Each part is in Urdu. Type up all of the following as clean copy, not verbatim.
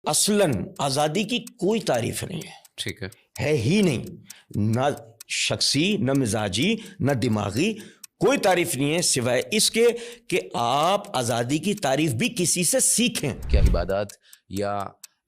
اصلاً آزادی کی کوئی تعریف نہیں ہے، ٹھیک ہے ہی نہیں، نہ شخصی، نہ مزاجی، نہ دماغی، کوئی تعریف نہیں ہے سوائے اس کے کہ آپ آزادی کی تعریف بھی کسی سے سیکھیں۔ کیا عبادات یا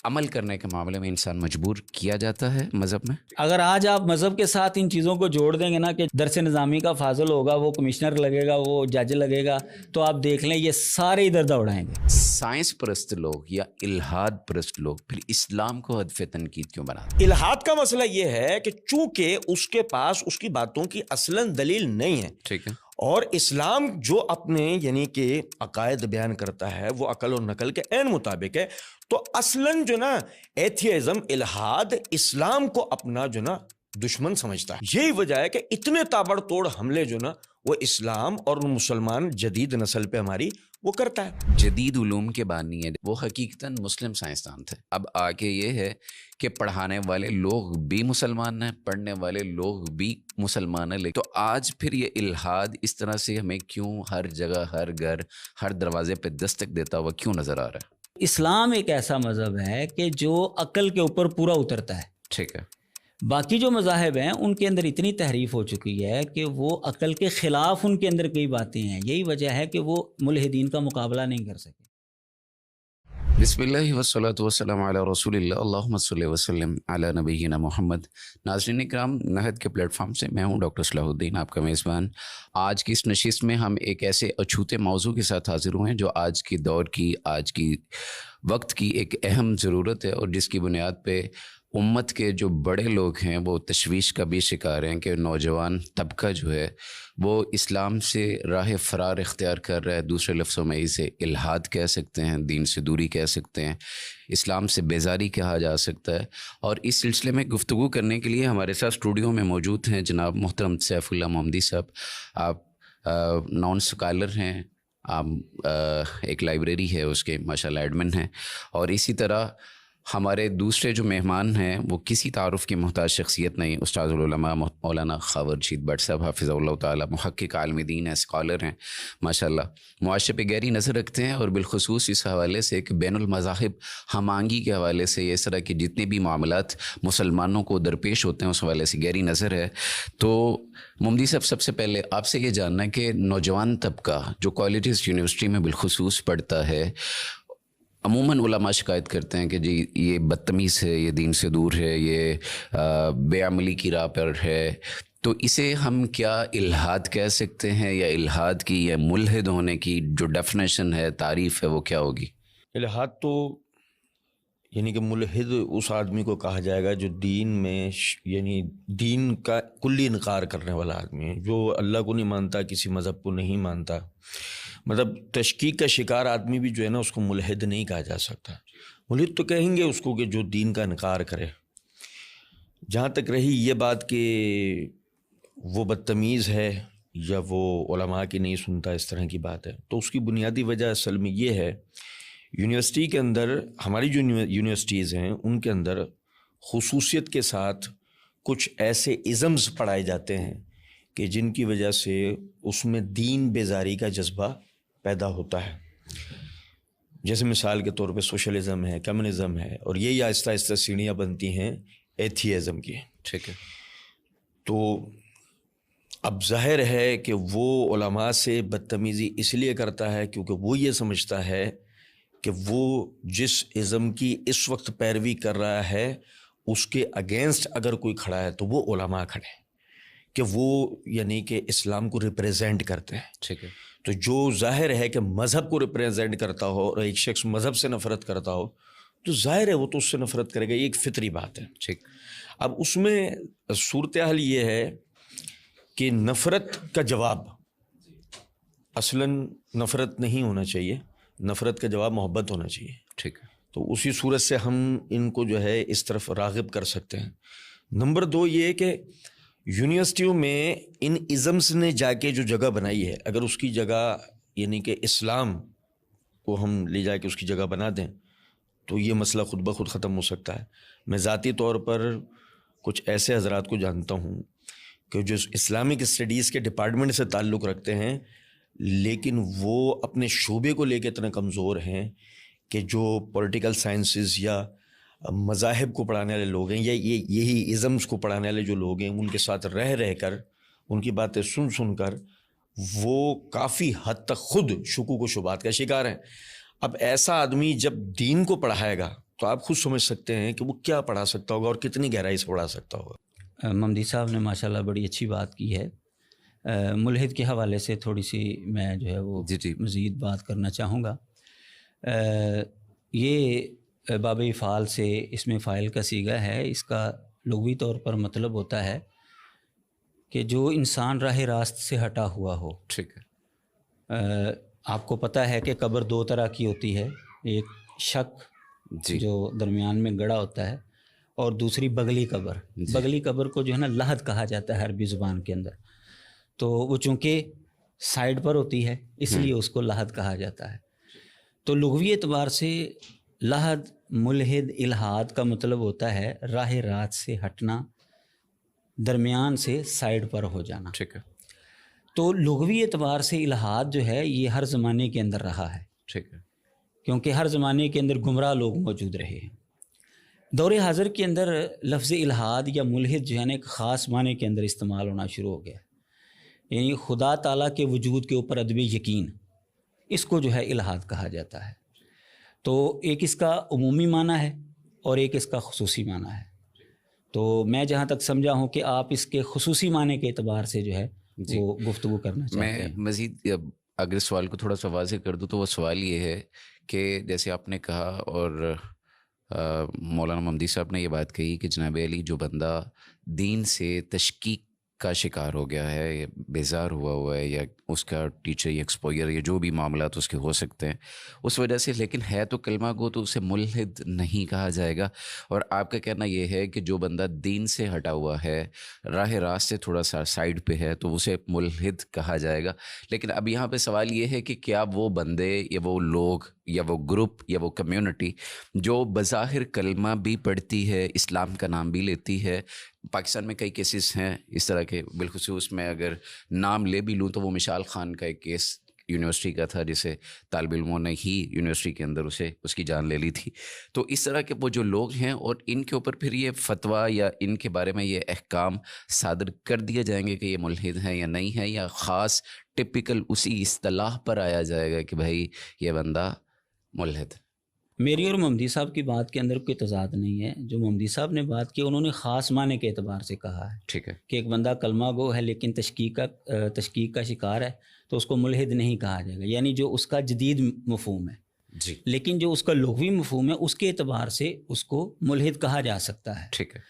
عمل کرنے کے معاملے میں انسان مجبور کیا جاتا ہے مذہب میں؟ اگر آج آپ مذہب کے ساتھ ان چیزوں کو جوڑ دیں گے نا کہ درس نظامی کا فاضل ہوگا، وہ کمشنر لگے گا، وہ جج لگے گا، تو آپ دیکھ لیں یہ سارے ادھر دوڑائیں گے۔ سائنس پرست لوگ یا الہاد پرست لوگ پھر اسلام کو ہدف تنقید کیوں بناتے ہیں؟ الہاد کا مسئلہ یہ ہے کہ چونکہ اس کے پاس اس کی باتوں کی اصلاً دلیل نہیں ہے، ٹھیک ہے، اور اسلام جو اپنے یعنی کہ عقائد بیان کرتا ہے وہ عقل و نقل کے عین مطابق ہے، تو اصلاً جو نا ایتھیزم، الہاد، اسلام کو اپنا جو نا دشمن سمجھتا ہے۔ یہی وجہ ہے کہ اتنے تابڑ توڑ حملے جو نا وہ اسلام اور مسلمان جدید نسل پہ ہماری وہ کرتا ہے۔ جدید علوم کے بانی ہے وہ حقیقتاً مسلم سائنسدان تھے، اب آگے یہ ہے کہ پڑھانے والے لوگ بھی مسلمان ہیں، پڑھنے والے لوگ بھی مسلمان ہیں، تو آج پھر یہ الہاد اس طرح سے ہمیں کیوں ہر جگہ، ہر گھر، ہر دروازے پہ دستک دیتا ہوا کیوں نظر آ رہا ہے؟ اسلام ایک ایسا مذہب ہے کہ جو عقل کے اوپر پورا اترتا ہے۔ ٹھیک ہے، باقی جو مذاہب ہیں ان کے اندر اتنی تحریف ہو چکی ہے کہ وہ عقل کے خلاف ان کے اندر کئی باتیں ہیں، یہی وجہ ہے کہ وہ ملحدین کا مقابلہ نہیں کر سکے۔ بسم اللہ والصلاة والسلام علی رسول اللہ، اللہم صلی وسلم علی نبینا محمد۔ ناظرین اکرام، نہد کے پلیٹ فارم سے میں ہوں ڈاکٹر صلاح الدین، آپ کا میزبان۔ آج کی اس نشست میں ہم ایک ایسے اچھوتے موضوع کے ساتھ حاضر ہوئے ہیں جو آج کی دور کی، آج کی وقت کی ایک اہم ضرورت ہے، اور جس کی بنیاد پہ امت کے جو بڑے لوگ ہیں وہ تشویش کا بھی شکار ہیں کہ نوجوان طبقہ جو ہے وہ اسلام سے راہ فرار اختیار کر رہا ہے۔ دوسرے لفظوں میں اسے الہاد کہہ سکتے ہیں، دین سے دوری کہہ سکتے ہیں، اسلام سے بیزاری کہا جا سکتا ہے۔ اور اس سلسلے میں گفتگو کرنے کے لیے ہمارے ساتھ اسٹوڈیو میں موجود ہیں جناب محترم سیف اللہ محمدی صاحب۔ آپ نان اسکالر ہیں، آپ ایک لائبریری ہے اس کے ماشاءاللہ ایڈمن ہیں، اور اسی طرح ہمارے دوسرے جو مہمان ہیں وہ کسی تعارف کی محتاج شخصیت نہیں، استاد العلماء مولانا خاور رشید بٹ صاحب حافظ اللہ تعالیٰ، محقق عالم دین ہیں، اسکالر ہیں ماشاءاللہ، معاشرے پہ گہری نظر رکھتے ہیں، اور بالخصوص اس حوالے سے کہ بین المذاہب ہم آہنگی کے حوالے سے اس طرح کے جتنے بھی معاملات مسلمانوں کو درپیش ہوتے ہیں اس حوالے سے گہری نظر ہے۔ تو محمدی صاحب، سب سے پہلے آپ سے یہ جاننا ہے کہ نوجوان طبقہ جو کالجز یونیورسٹی میں بالخصوص پڑھتا ہے، عموماً علماء شکایت کرتے ہیں کہ جی یہ بدتمیز ہے، یہ دین سے دور ہے، یہ بے عملی کی راہ پر ہے، تو اسے ہم کیا الہاد کہہ سکتے ہیں، یا الہاد کی یا ملحد ہونے کی جو ڈیفینیشن ہے، تعریف ہے، وہ کیا ہوگی؟ الہاد تو یعنی کہ ملحد اس آدمی کو کہا جائے گا جو دین میں یعنی دین کا کلی انکار کرنے والا آدمی ہے، جو اللہ کو نہیں مانتا، کسی مذہب کو نہیں مانتا۔ مطلب تشکیک کا شکار آدمی بھی جو ہے نا اس کو ملحد نہیں کہا جا سکتا۔ ملحد تو کہیں گے اس کو کہ جو دین کا انکار کرے۔ جہاں تک رہی یہ بات کہ وہ بدتمیز ہے یا وہ علماء کی نہیں سنتا، اس طرح کی بات ہے، تو اس کی بنیادی وجہ اصل میں یہ ہے، یونیورسٹی کے اندر، ہماری جو یونیورسٹیز ہیں ان کے اندر خصوصیت کے ساتھ کچھ ایسے ازمز پڑھائے جاتے ہیں کہ جن کی وجہ سے اس میں دین بیزاری کا جذبہ پیدا ہوتا ہے۔ جیسے مثال کے طور پہ سوشلزم ہے، کمیونزم ہے، اور یہ آہستہ آہستہ سیڑھیاں بنتی ہیں ایتھیزم کی۔ ٹھیک ہے، تو اب ظاہر ہے کہ وہ علماء سے بدتمیزی اس لیے کرتا ہے کیونکہ وہ یہ سمجھتا ہے کہ وہ جس ازم کی اس وقت پیروی کر رہا ہے اس کے اگینسٹ اگر کوئی کھڑا ہے تو وہ علماء کھڑے ہیں، کہ وہ یعنی کہ اسلام کو ریپریزینٹ کرتے ہیں۔ ٹھیک ہے، تو جو ظاہر ہے کہ مذہب کو ریپریزینٹ کرتا ہو اور ایک شخص مذہب سے نفرت کرتا ہو تو ظاہر ہے وہ تو اس سے نفرت کرے گا، یہ ایک فطری بات ہے۔ ٹھیک۔ اب اس میں صورتحال یہ ہے کہ نفرت کا جواب اصلاً نفرت نہیں ہونا چاہیے، نفرت کا جواب محبت ہونا چاہیے۔ ٹھیک ہے، تو اسی صورت سے ہم ان کو جو ہے اس طرف راغب کر سکتے ہیں۔ نمبر 2 یہ کہ یونیورسٹیوں میں ان ازمس نے جا کے جو جگہ بنائی ہے، اگر اس کی جگہ یعنی کہ اسلام کو ہم لے جا کے اس کی جگہ بنا دیں تو یہ مسئلہ خود بخود ختم ہو سکتا ہے۔ میں ذاتی طور پر کچھ ایسے حضرات کو جانتا ہوں کہ جو اسلامک اسٹڈیز کے ڈپارٹمنٹ سے تعلق رکھتے ہیں، لیکن وہ اپنے شعبے کو لے کے اتنے کمزور ہیں کہ جو پولیٹیکل سائنسز یا مذاہب کو پڑھانے والے لوگ ہیں یا یہی ازمز کو پڑھانے والے جو لوگ ہیں، ان کے ساتھ رہ کر، ان کی باتیں سن کر وہ کافی حد تک خود شکوک و شبہات کا شکار ہیں۔ اب ایسا آدمی جب دین کو پڑھائے گا تو آپ خود سمجھ سکتے ہیں کہ وہ کیا پڑھا سکتا ہوگا اور کتنی گہرائی سے پڑھا سکتا ہوگا۔ ممدی صاحب نے ماشاءاللہ بڑی اچھی بات کی ہے۔ ملحد کے حوالے سے تھوڑی سی میں جو ہے وہ مزید بات کرنا چاہوں گا۔ یہ باب افعال سے اس میں فاعل کا صیغہ ہے، اس کا لغوی طور پر مطلب ہوتا ہے کہ جو انسان راہ راست سے ہٹا ہوا ہو۔ ٹھیک ہے۔ آپ کو پتہ ہے کہ قبر دو طرح کی ہوتی ہے، ایک شک جو درمیان میں گڑا ہوتا ہے، اور دوسری بغلی قبر۔ بغلی قبر کو جو ہے نا لحد کہا جاتا ہے عربی زبان کے اندر، تو وہ چونکہ سائڈ پر ہوتی ہے اس لیے اس کو لحد کہا جاتا ہے۔ تو لغوی اعتبار سے لحد، ملحد، الحاد کا مطلب ہوتا ہے راہ راست سے ہٹنا، درمیان سے سائڈ پر ہو جانا۔ ٹھیک ہے۔ تو لغوی اعتبار سے الحاد جو ہے یہ ہر زمانے کے اندر رہا ہے، ٹھیک ہے، کیونکہ ہر زمانے کے اندر گمراہ لوگ موجود رہے ہیں۔ دور حاضر کے اندر لفظ الحاد یا ملحد جو ہے نا ایک خاص معنی کے اندر استعمال ہونا شروع ہو گیا، یعنی خدا تعالیٰ کے وجود کے اوپر عدم یقین، اس کو جو ہے الحاد کہا جاتا ہے۔ تو ایک اس کا عمومی معنی ہے اور ایک اس کا خصوصی معنی ہے۔ تو میں جہاں تک سمجھا ہوں کہ آپ اس کے خصوصی معنی کے اعتبار سے جو ہے وہ گفتگو کرنا چاہتے ہیں۔ میں مزید اگر سوال کو تھوڑا سا واضح کر دوں تو وہ سوال یہ ہے کہ جیسے آپ نے کہا اور مولانا ممدی صاحب نے یہ بات کہی کہ جناب علی جو بندہ دین سے تشکیک کا شکار ہو گیا ہے، یا بیزار ہوا ہے، یا اس کا ٹیچر یا ایکسپوئر یا جو بھی معاملات اس کے ہو سکتے ہیں اس وجہ سے، لیکن ہے تو کلمہ گو، تو اسے ملحد نہیں کہا جائے گا۔ اور آپ کا کہنا یہ ہے کہ جو بندہ دین سے ہٹا ہوا ہے، راہ راست سے تھوڑا سا سائڈ پہ ہے، تو اسے ملحد کہا جائے گا۔ لیکن اب یہاں پہ سوال یہ ہے کہ کیا وہ بندے یا وہ لوگ یا وہ گروپ یا وہ کمیونٹی جو بظاہر کلمہ بھی پڑھتی ہے، اسلام کا نام بھی لیتی ہے، پاکستان میں کئی کیسز ہیں اس طرح کے، بالخصوص میں اگر نام لے بھی لوں تو وہ مشال خان کا ایک کیس یونیورسٹی کا تھا، جسے طالب علموں نے ہی یونیورسٹی کے اندر اس کی جان لے لی تھی۔ تو اس طرح کے وہ جو لوگ ہیں، اور ان کے اوپر پھر یہ فتویٰ یا ان کے بارے میں یہ احکام صادر کر دیے جائیں گے کہ یہ ملحد ہیں یا نہیں ہیں، یا خاص ٹپیکل اسی اصطلاح پر آیا جائے گا کہ بھائی یہ بندہ ملحد۔ میری اور ممدی صاحب کی بات کے اندر کوئی تضاد نہیں ہے۔ جو ممدی صاحب نے بات کی انہوں نے خاص معنی کے اعتبار سے کہا ہے، ٹھیک ہے، کہ ایک بندہ کلمہ گو ہے لیکن تشکیک کا شکار ہے تو اس کو ملحد نہیں کہا جائے گا، یعنی جو اس کا جدید مفہوم ہے۔ جی، لیکن جو اس کا لغوی مفہوم ہے اس کے اعتبار سے اس کو ملحد کہا جا سکتا ہے۔ ٹھیک ہے۔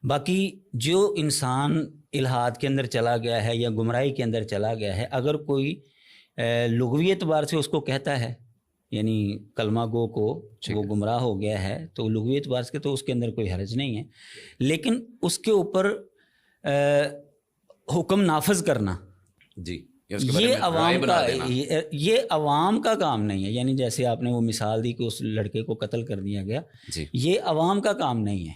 باقی جو انسان الحاد کے اندر چلا گیا ہے یا گمراہی کے اندر چلا گیا ہے، اگر کوئی لغوی اعتبار سے اس کو کہتا ہے، یعنی کلمہ گو کو وہ گمراہ ہو گیا ہے، تو لغوی اعتبار سے تو اس کے اندر کوئی حرج نہیں ہے، لیکن اس کے اوپر حکم نافذ کرنا جی، یہ عوام کا کام نہیں ہے۔ یعنی جیسے آپ نے وہ مثال دی کہ اس لڑکے کو قتل کر دیا گیا، یہ عوام کا کام نہیں ہے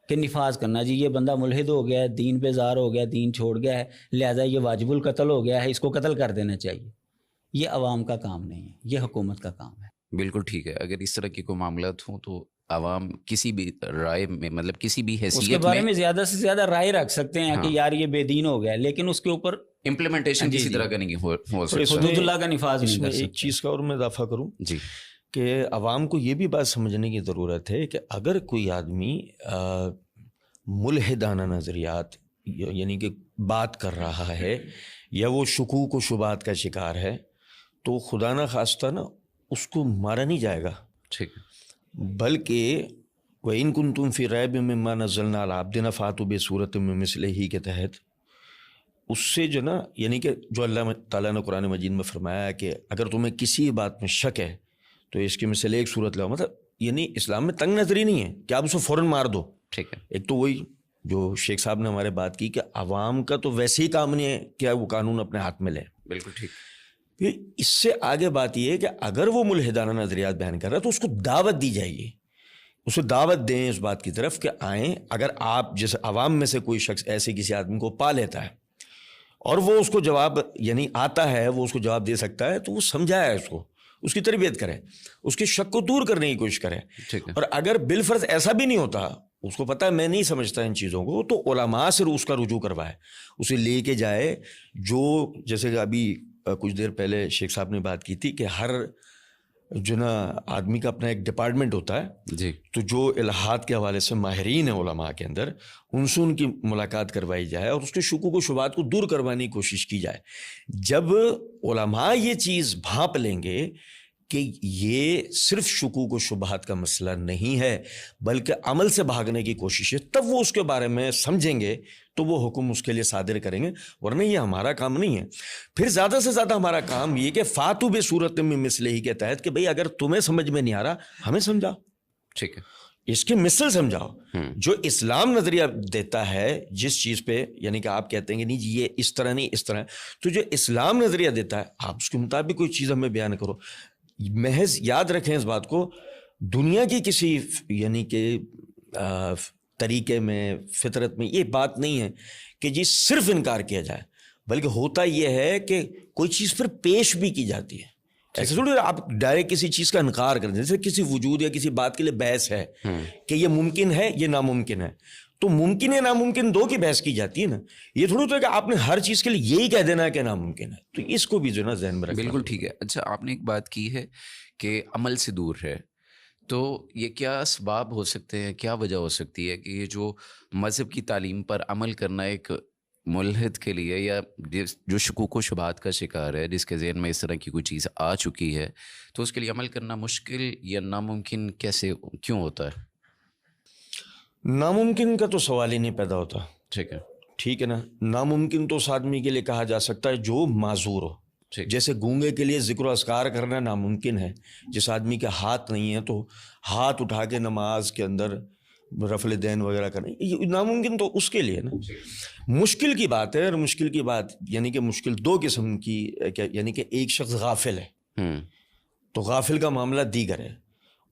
کہ نفاذ کرنا، جی یہ بندہ ملحد ہو گیا ہے، دین پہ زار ہو گیا، دین چھوڑ گیا ہے، لہذا یہ واجب القتل ہو گیا ہے، اس کو قتل کر دینا چاہیے۔ یہ عوام کا کام نہیں ہے، یہ حکومت کا کام ہے۔ بالکل ٹھیک ہے۔ اگر اس طرح کی کوئی معاملات ہوں تو عوام کسی بھی رائے میں، مطلب کسی بھی حیثیت اس کے بارے میں زیادہ سے زیادہ رائے رکھ سکتے ہیں کہ یار یہ بے دین ہو گیا، لیکن اس کے اوپر امپلیمنٹیشن کسی طرح کا نہیں ہو سکتا، حدود اللہ کا نفاذ نہیں کر سکتے۔ ایک چیز کا اور میں اضافہ کروں جی، کہ عوام کو یہ بھی بات سمجھنے کی ضرورت ہے کہ اگر کوئی آدمی ملحدانہ نظریات یعنی کہ بات کر رہا ہے یا وہ شکوک و شبہات کا شکار ہے، تو خدا نہ خواستہ نا اس کو مارا نہیں جائے گا، ٹھیک ہے، بلکہ وَإِن كُنتُم فِي رَيْبٍ مِّمَّا نَزَّلْنَا عَلَىٰ عَبْدِنَا فَأْتُوا بِسُورَةٍ مِّن مِّثْلِهِ کے تحت اس سے جو نا، یعنی کہ جو اللہ تعالیٰ نے قرآن مجید میں فرمایا ہے کہ اگر تمہیں کسی بات میں شک ہے تو اس کی مثل ایک صورت لاؤ، مطلب یعنی اسلام میں تنگ نظری نہیں ہے کہ آپ اس کو فوراً مار دو۔ ٹھیک ہے، ایک تو وہی جو شیخ صاحب نے ہمارے بات کی کہ عوام کا تو ویسے ہی کام نہیں ہے کہ وہ قانون اپنے ہاتھ میں لے، بالکل ٹھیک۔ پھر اس سے آگے بات یہ ہے کہ اگر وہ ملحدانہ نظریات بیان کر رہا ہے تو اس کو دعوت دی جائے گی، اسے دعوت دیں اس بات کی طرف کہ آئیں۔ اگر آپ جیسے عوام میں سے کوئی شخص ایسے کسی آدمی کو پا لیتا ہے اور وہ اس کو جواب یعنی آتا ہے، وہ اس کو جواب دے سکتا ہے، تو وہ سمجھائے اس کو، اس کی تربیت کریں, اس کے شک کو دور کرنے کی کوشش کریں. ٹھیک ہے. اور اگر بالفرض ایسا بھی نہیں ہوتا, اس کو پتہ ہے میں نہیں سمجھتا ان چیزوں کو, تو علماء سے اس کا رجوع کروائے, اسے لے کے جائے. جو جیسے کہ ابھی کچھ دیر پہلے شیخ صاحب نے بات کی تھی کہ ہر جو نا آدمی کا اپنا ایک ڈپارٹمنٹ ہوتا ہے جی. تو جو الہات کے حوالے سے ماہرین ہیں علماء کے اندر, ان سے ان کی ملاقات کروائی جائے اور اس کے شکوک و شبہات کو دور کروانے کی کوشش کی جائے. جب علماء یہ چیز بھانپ لیں گے کہ یہ صرف شکوک و شبہات کا مسئلہ نہیں ہے بلکہ عمل سے بھاگنے کی کوشش ہے, تب وہ اس کے بارے میں سمجھیں گے تو وہ حکم اس کے لیے صادر کریں گے, ورنہ یہ ہمارا کام نہیں ہے. پھر زیادہ سے زیادہ ہمارا کام یہ کہ فاتو بے صورت میں مثلہ کے تحت کہ بھئی اگر تمہیں سمجھ میں نہیں آ رہا ہمیں سمجھاؤ, ٹھیک ہے, اس کی مثل سمجھاؤ. جو اسلام نظریہ دیتا ہے جس چیز پہ, یعنی کہ آپ کہتے ہیں کہ نہیں جی یہ اس طرح نہیں اس طرح, تو جو اسلام نظریہ دیتا ہے آپ اس کے مطابق کوئی چیز ہمیں بیان کرو. محض یاد رکھیں اس بات کو, دنیا کی کسی یعنی کہ طریقے میں, فطرت میں یہ بات نہیں ہے کہ جی صرف انکار کیا جائے, بلکہ ہوتا یہ ہے کہ کوئی چیز پھر پیش بھی کی جاتی ہے. ایسے تھوڑی آپ ڈائریکٹ کسی چیز کا انکار کر دیں, جیسے کسی وجود یا کسی بات کے لیے بحث ہے کہ یہ ممکن ہے یہ ناممکن ہے, تو ممکن ہے ناممکن دو کی بحث کی جاتی ہے نا. یہ تھوڑی ہوتا ہے کہ آپ نے ہر چیز کے لیے یہی کہہ دینا ہے کہ ناممکن ہے, تو اس کو بھی جو ہے نا ذہن میں رکھنا. بالکل ٹھیک ہے. اچھا, آپ نے ایک بات کی ہے کہ عمل سے دور ہے, تو یہ کیا اسباب ہو سکتے ہیں, کیا وجہ ہو سکتی ہے کہ یہ جو مذہب کی تعلیم پر عمل کرنا ایک ملحد کے لیے یا جو شکوک و شبہات کا شکار ہے, جس کے ذہن میں اس طرح کی کوئی چیز آ چکی ہے, تو اس کے لیے عمل کرنا مشکل یا ناممکن کیسے کیوں ہوتا ہے؟ ناممکن کا تو سوال ہی نہیں پیدا ہوتا. ٹھیک ہے, ٹھیک ہے نا. ناممکن تو اس آدمی کے لیے کہا جا سکتا ہے جو معذور ہو. جیسے گونگے کے لیے ذکر و اذکار کرنا ناممکن ہے, جس آدمی کے ہاتھ نہیں ہے تو ہاتھ اٹھا کے نماز کے اندر رفع دین وغیرہ کرنا, یہ ناممکن تو اس کے لیے نا. مشکل کی بات ہے, اور مشکل کی بات یعنی کہ مشکل دو قسم کی, یعنی کہ ایک شخص غافل ہے تو غافل کا معاملہ دیگر ہے.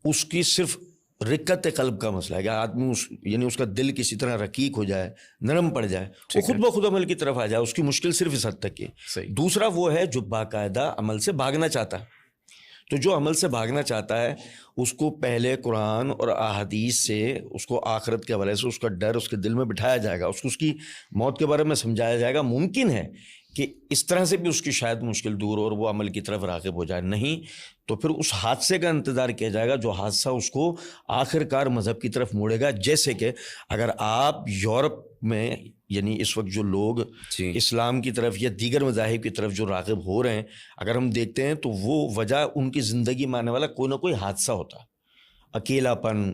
اس کی صرف رقت قلب کا مسئلہ ہے کہ آدمی یعنی اس کا دل کسی طرح رقیق ہو جائے, نرم پڑ جائے, وہ خود بخود عمل کی طرف آ جائے. اس کی مشکل صرف اس حد تک کی. دوسرا وہ ہے جو باقاعدہ عمل سے بھاگنا چاہتا ہے. تو جو عمل سے بھاگنا چاہتا ہے اس کو پہلے قرآن اور احادیث سے اس کو آخرت کے حوالے سے اس کا ڈر اس کے دل میں بٹھایا جائے گا, اس کو اس کی موت کے بارے میں سمجھایا جائے گا. ممکن ہے کہ اس طرح سے بھی اس کی شاید مشکل دور ہو اور وہ عمل کی طرف راغب ہو جائے. نہیں تو پھر اس حادثے کا انتظار کیا جائے گا جو حادثہ اس کو آخر کار مذہب کی طرف موڑے گا. جیسے کہ اگر آپ یورپ میں یعنی اس وقت جو لوگ اسلام کی طرف یا دیگر مذاہب کی طرف جو راغب ہو رہے ہیں, اگر ہم دیکھتے ہیں تو وہ وجہ ان کی زندگی میں آنے والا کوئی نہ کوئی حادثہ ہوتا ہے. اکیلا پن,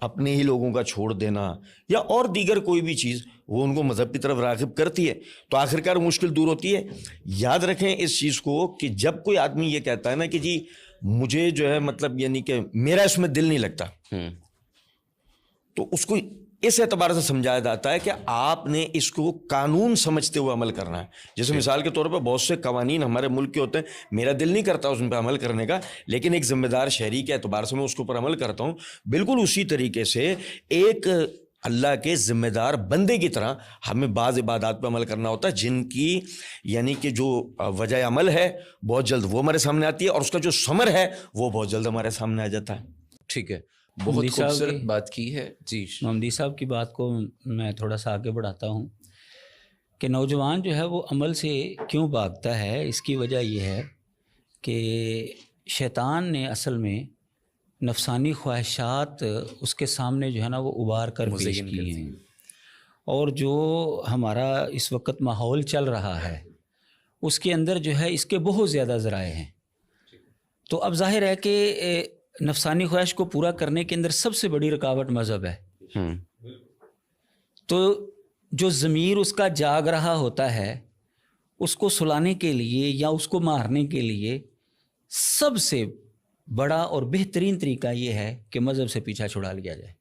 اپنے ہی لوگوں کا چھوڑ دینا یا اور دیگر کوئی بھی چیز وہ ان کو مذہب کی طرف راغب کرتی ہے, تو آخرکار مشکل دور ہوتی ہے. یاد رکھیں اس چیز کو کہ جب کوئی آدمی یہ کہتا ہے نا کہ جی مجھے جو ہے مطلب یعنی کہ میرا اس میں دل نہیں لگتا, تو اس کو اس اعتبار سے سمجھایا جاتا ہے کہ آپ نے اس کو قانون سمجھتے ہوئے عمل کرنا ہے. جیسے مثال کے طور پر بہت سے قوانین ہمارے ملک کے ہوتے ہیں, میرا دل نہیں کرتا اس پہ عمل کرنے کا, لیکن ایک ذمہ دار شہری کے اعتبار سے میں اس کے اوپر عمل کرتا ہوں. بالکل اسی طریقے سے ایک اللہ کے ذمہ دار بندے کی طرح ہمیں بعض عبادات پہ عمل کرنا ہوتا ہے جن کی یعنی کہ جو وجہ عمل ہے بہت جلد وہ ہمارے سامنے آتی ہے اور اس کا جو ثمر ہے وہ بہت جلد ہمارے سامنے آ جاتا ہے. ٹھیک ہے, بہت خوبصورت بات کی ہے. جی, محمدی صاحب کی بات کو میں تھوڑا سا آگے بڑھاتا ہوں کہ نوجوان جو ہے وہ عمل سے کیوں بھاگتا ہے. اس کی وجہ یہ ہے کہ شیطان نے اصل میں نفسانی خواہشات اس کے سامنے جو ہے نا وہ ابھار کر پیش کی ہیں, اور جو ہمارا اس وقت ماحول چل رہا ہے اس کے اندر جو ہے اس کے بہت زیادہ ذرائع ہیں. تو اب ظاہر ہے کہ نفسانی خواہش کو پورا کرنے کے اندر سب سے بڑی رکاوٹ مذہب ہے. تو جو ضمیر اس کا جاگ رہا ہوتا ہے اس کو سلانے کے لیے یا اس کو مارنے کے لیے سب سے بڑا اور بہترین طریقہ یہ ہے کہ مذہب سے پیچھا چھڑا لیا جائے.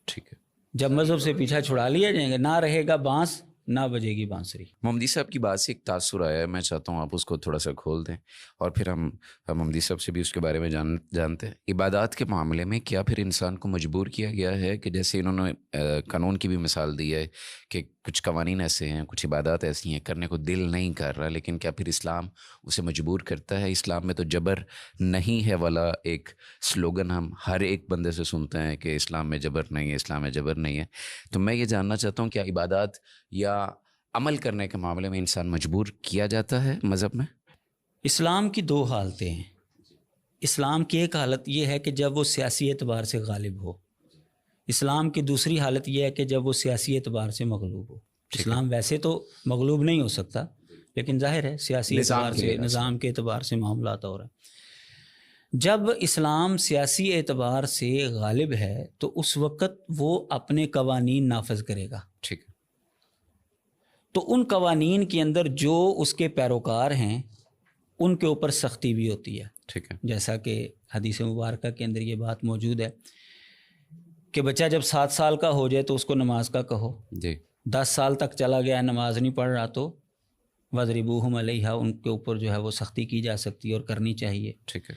ٹھیک ہے, جب مذہب سے پیچھا چھڑا لیا جائیں گے نہ رہے گا بانس نہ بجے گی بانسری. محمدی صاحب کی بات سے ایک تاثر آیا ہے, میں چاہتا ہوں آپ اس کو تھوڑا سا کھول دیں اور پھر ہم محمدی صاحب سے بھی اس کے بارے میں جانتے ہیں. عبادات کے معاملے میں کیا پھر انسان کو مجبور کیا گیا ہے کہ جیسے انہوں نے قانون کی بھی مثال دی ہے کہ کچھ قوانین ایسے ہیں, کچھ عبادات ایسی ہیں کرنے کو دل نہیں کر رہا, لیکن کیا پھر اسلام اسے مجبور کرتا ہے؟ اسلام میں تو جبر نہیں ہے والا ایک سلوگن ہم ہر ایک بندے سے سنتے ہیں کہ اسلام میں جبر نہیں ہے, اسلام میں جبر نہیں ہے. تو میں یہ جاننا چاہتا ہوں کیا عبادات یا عمل کرنے کے معاملے میں انسان مجبور کیا جاتا ہے مذہب میں؟ اسلام کی دو حالتیں ہیں. اسلام کی ایک حالت یہ ہے کہ جب وہ سیاسی اعتبار سے غالب ہو. اسلام کی دوسری حالت یہ ہے کہ جب وہ سیاسی اعتبار سے مغلوب ہو. اسلام ویسے تو مغلوب نہیں ہو سکتا, لیکن ظاہر ہے سیاسی اعتبار سے, نظام کے اعتبار سے معاملات ہو رہے ہیں. جب اسلام سیاسی اعتبار سے غالب ہے تو اس وقت وہ اپنے قوانین نافذ کرے گا. ٹھیک ہے. تو ان قوانین کے اندر جو اس کے پیروکار ہیں ان کے اوپر سختی بھی ہوتی ہے. ٹھیک ہے. جیسا کہ حدیث مبارکہ کے اندر یہ بات موجود ہے کہ بچہ جب 7 سال کا ہو جائے تو اس کو نماز کا کہو. جی. 10 سال تک چلا گیا نماز نہیں پڑھ رہا تو وَضْرِبُوهُمْ عَلَيْهَا, ان کے اوپر جو ہے وہ سختی کی جا سکتی ہے اور کرنی چاہیے. ٹھیک ہے.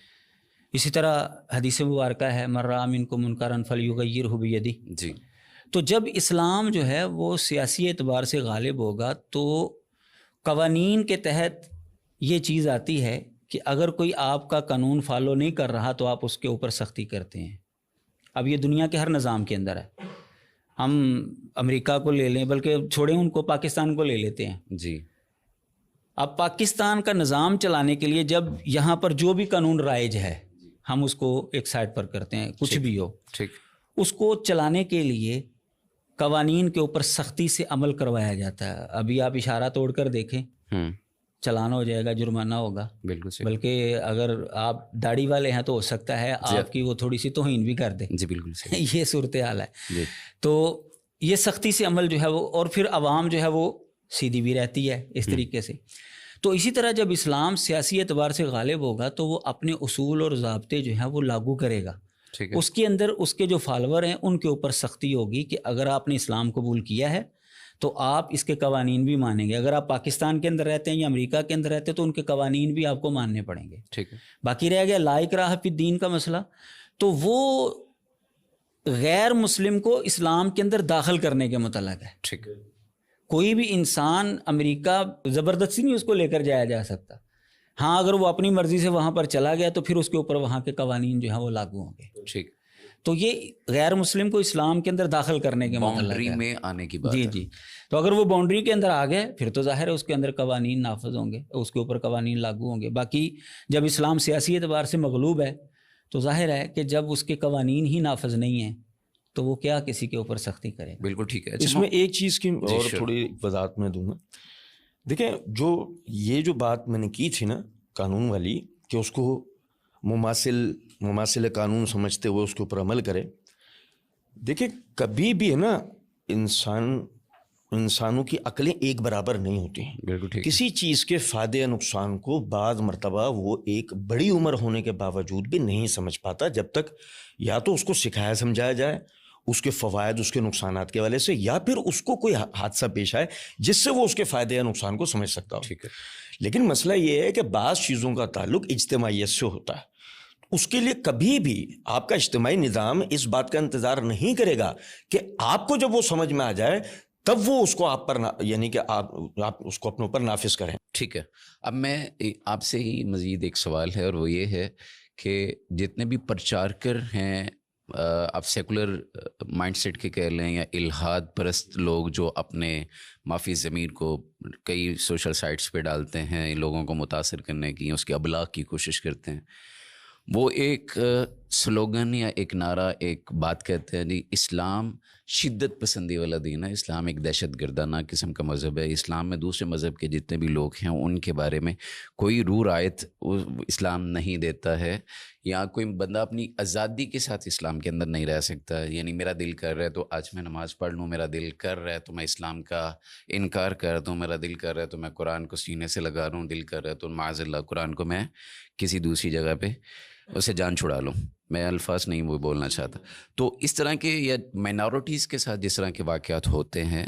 اسی طرح حدیث مبارکہ ہے مَن رَأَىٰ مِنكُم مُنكَرًا فَلْيُغَيِّرْهُ بِيَدِهِ. جی. تو جب اسلام جو ہے وہ سیاسی اعتبار سے غالب ہوگا تو قوانین کے تحت یہ چیز آتی ہے کہ اگر کوئی آپ کا قانون فالو نہیں کر رہا تو آپ اس کے اوپر سختی کرتے ہیں. اب یہ دنیا کے ہر نظام کے اندر ہے. ہم امریکہ کو لے لیں, بلکہ چھوڑیں ان کو, پاکستان کو لے لیتے ہیں. جی. اب پاکستان کا نظام چلانے کے لیے جب یہاں پر جو بھی قانون رائج ہے ہم اس کو ایک سائڈ پر کرتے ہیں, کچھ بھی ہو. ٹھیک. اس کو چلانے کے لیے قوانین کے اوپر سختی سے عمل کروایا جاتا ہے. ابھی آپ اشارہ توڑ کر دیکھیں, چلانا ہو جائے گا, جرمانہ ہوگا. بالکل صحیح. بلکہ اگر آپ داڑھی والے ہیں تو ہو سکتا ہے آپ کی وہ تھوڑی سی توہین بھی کر دے. جی بالکل صحیح. یہ صورتحال ہے. جی. تو یہ سختی سے عمل جو ہے وہ, اور پھر عوام جو ہے وہ سیدھی بھی رہتی ہے اس طریقے سے. تو اسی طرح جب اسلام سیاسی اعتبار سے غالب ہوگا تو وہ اپنے اصول اور ضابطے جو ہیں وہ لاگو کرے گا. اس کے اندر اس کے جو فالوور ہیں ان کے اوپر سختی ہوگی کہ اگر آپ نے اسلام قبول کیا ہے تو آپ اس کے قوانین بھی مانیں گے. اگر آپ پاکستان کے اندر رہتے ہیں یا امریکہ کے اندر رہتے ہیں تو ان کے قوانین بھی آپ کو ماننے پڑیں گے. ٹھیک ہے. باقی رہ گیا لا اکراہ فی الدین کا مسئلہ, تو وہ غیر مسلم کو اسلام کے اندر داخل کرنے کے متعلق ہے. ٹھیک ہے. کوئی بھی انسان امریکہ زبردستی نہیں اس کو لے کر جایا جا سکتا. ہاں اگر وہ اپنی مرضی سے وہاں پر چلا گیا تو پھر اس کے اوپر وہاں کے قوانین جو ہیں وہ لاگو ہوں گے. ٹھیک. تو یہ غیر مسلم کو اسلام کے اندر داخل کرنے کے متعلق ہے, باؤنڈری میں آنے کی بات. جی جی. تو اگر وہ باؤنڈری کے اندر آ گئے پھر تو ظاہر ہے اس کے اندر قوانین نافذ ہوں گے, اس کے اوپر قوانین لاگو ہوں گے. باقی جب اسلام سیاسی اعتبار سے مغلوب ہے تو ظاہر ہے کہ جب اس کے قوانین ہی نافذ نہیں ہیں تو وہ کیا کسی کے اوپر سختی کرے. بالکل ٹھیک ہے. اس میں ایک چیز کی اور تھوڑی وضاحت میں دوں گا. دیکھیں یہ جو بات میں نے کی تھی نا قانون والی کہ اس کو مماثل قانون سمجھتے ہوئے اس کے اوپر عمل کرے. دیکھیں کبھی بھی ہے نا انسانوں کی عقلیں ایک برابر نہیں ہوتی ہیں. بالکل. کسی چیز کے فائدے یا نقصان کو بعض مرتبہ وہ ایک بڑی عمر ہونے کے باوجود بھی نہیں سمجھ پاتا جب تک یا تو اس کو سکھایا سمجھایا جائے اس کے فوائد اس کے نقصانات کے حوالے سے, یا پھر اس کو کوئی حادثہ پیش آئے جس سے وہ اس کے فائدے یا نقصان کو سمجھ سکتا ہو. ٹھیک ہے. لیکن مسئلہ یہ ہے کہ بعض چیزوں کا تعلق اجتماعیت سے ہوتا ہے. اس کے لیے کبھی بھی آپ کا اجتماعی نظام اس بات کا انتظار نہیں کرے گا کہ آپ کو جب وہ سمجھ میں آ جائے تب وہ اس کو آپ پر یعنی کہ آپ اس کو اپنے اوپر نافذ کریں. ٹھیک ہے. اب میں آپ سے ہی مزید ایک سوال ہے اور وہ یہ ہے کہ جتنے بھی پرچارکر ہیں, آپ سیکولر مائنڈ سیٹ کے کہہ لیں یا الہاد پرست لوگ جو اپنے معافی ضمیر کو کئی سوشل سائٹس پہ ڈالتے ہیں لوگوں کو متاثر کرنے کی, اس کے ابلاغ کی کوشش کرتے ہیں, وہ ایک سلوگن یا ایک نعرہ ایک بات کہتے ہیں جی اسلام شدت پسندی والا دین ہے, اسلام ایک دہشت گردانہ قسم کا مذہب ہے, اسلام میں دوسرے مذہب کے جتنے بھی لوگ ہیں ان کے بارے میں کوئی روح رعایت اسلام نہیں دیتا ہے, یا کوئی بندہ اپنی آزادی کے ساتھ اسلام کے اندر نہیں رہ سکتا. یعنی میرا دل کر رہا ہے تو آج میں نماز پڑھ لوں, میرا دل کر رہا ہے تو میں اسلام کا انکار کر دوں, میرا دل کر رہا ہے تو میں قرآن کو سینے سے لگا رہا ہوں, دل کر رہا ہے تو معاذ اللہ قرآن کو میں کسی دوسری جگہ پہ اسے جان چھڑا لوں. میں الفاظ نہیں وہ بولنا چاہتا. تو اس طرح کے یا مائنورٹیز کے ساتھ جس طرح کے واقعات ہوتے ہیں,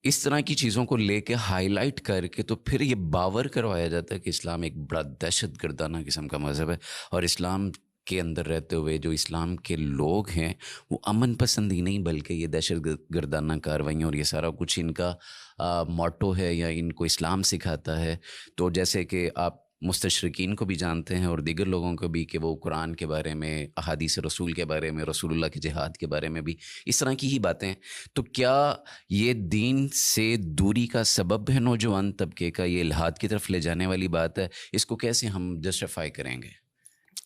اس طرح کی چیزوں کو لے کے ہائی لائٹ کر کے تو پھر یہ باور کروایا جاتا ہے کہ اسلام ایک بڑا دہشت گردانہ قسم کا مذہب ہے اور اسلام کے اندر رہتے ہوئے جو اسلام کے لوگ ہیں وہ امن پسند ہی نہیں بلکہ یہ دہشت گردانہ کارروائیاں اور یہ سارا کچھ ان کا موٹو ہے یا ان کو اسلام سکھاتا ہے. تو جیسے کہ آپ مستشرقین کو بھی جانتے ہیں اور دیگر لوگوں کو بھی کہ وہ قرآن کے بارے میں، احادیث رسول کے بارے میں، رسول اللہ کے جہاد کے بارے میں بھی اس طرح کی ہی باتیں. تو کیا یہ دین سے دوری کا سبب ہے نوجوان طبقے کا، یہ الحاد کی طرف لے جانے والی بات ہے؟ اس کو کیسے ہم جسٹیفائی کریں گے؟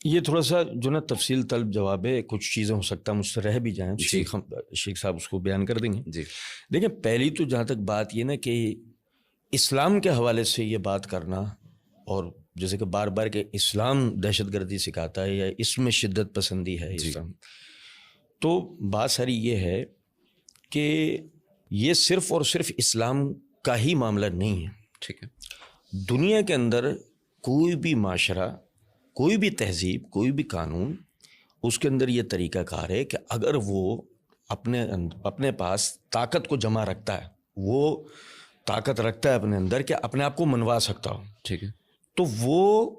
یہ تھوڑا سا جو نا تفصیل طلب جواب ہے، کچھ چیزیں ہو سکتا ہے مجھ سے رہ بھی جائیں، شیخ صاحب اس کو بیان کر دیں گے. جی دیکھیں، پہلی تو جہاں تک بات یہ نا کہ اسلام کے حوالے سے یہ بات کرنا، اور جیسے کہ بار بار کہ اسلام دہشت گردی سکھاتا ہے یا اس میں شدت پسندی ہے اسلام، تو بات ساری یہ ہے کہ یہ صرف اور صرف اسلام کا ہی معاملہ نہیں ہے. ٹھیک ہے. دنیا کے اندر کوئی بھی معاشرہ، کوئی بھی تہذیب، کوئی بھی قانون، اس کے اندر یہ طریقہ کار ہے کہ اگر وہ اپنے پاس طاقت کو جمع رکھتا ہے، وہ طاقت رکھتا ہے اپنے اندر کہ اپنے آپ کو منوا سکتا ہو، ٹھیک ہے، تو وہ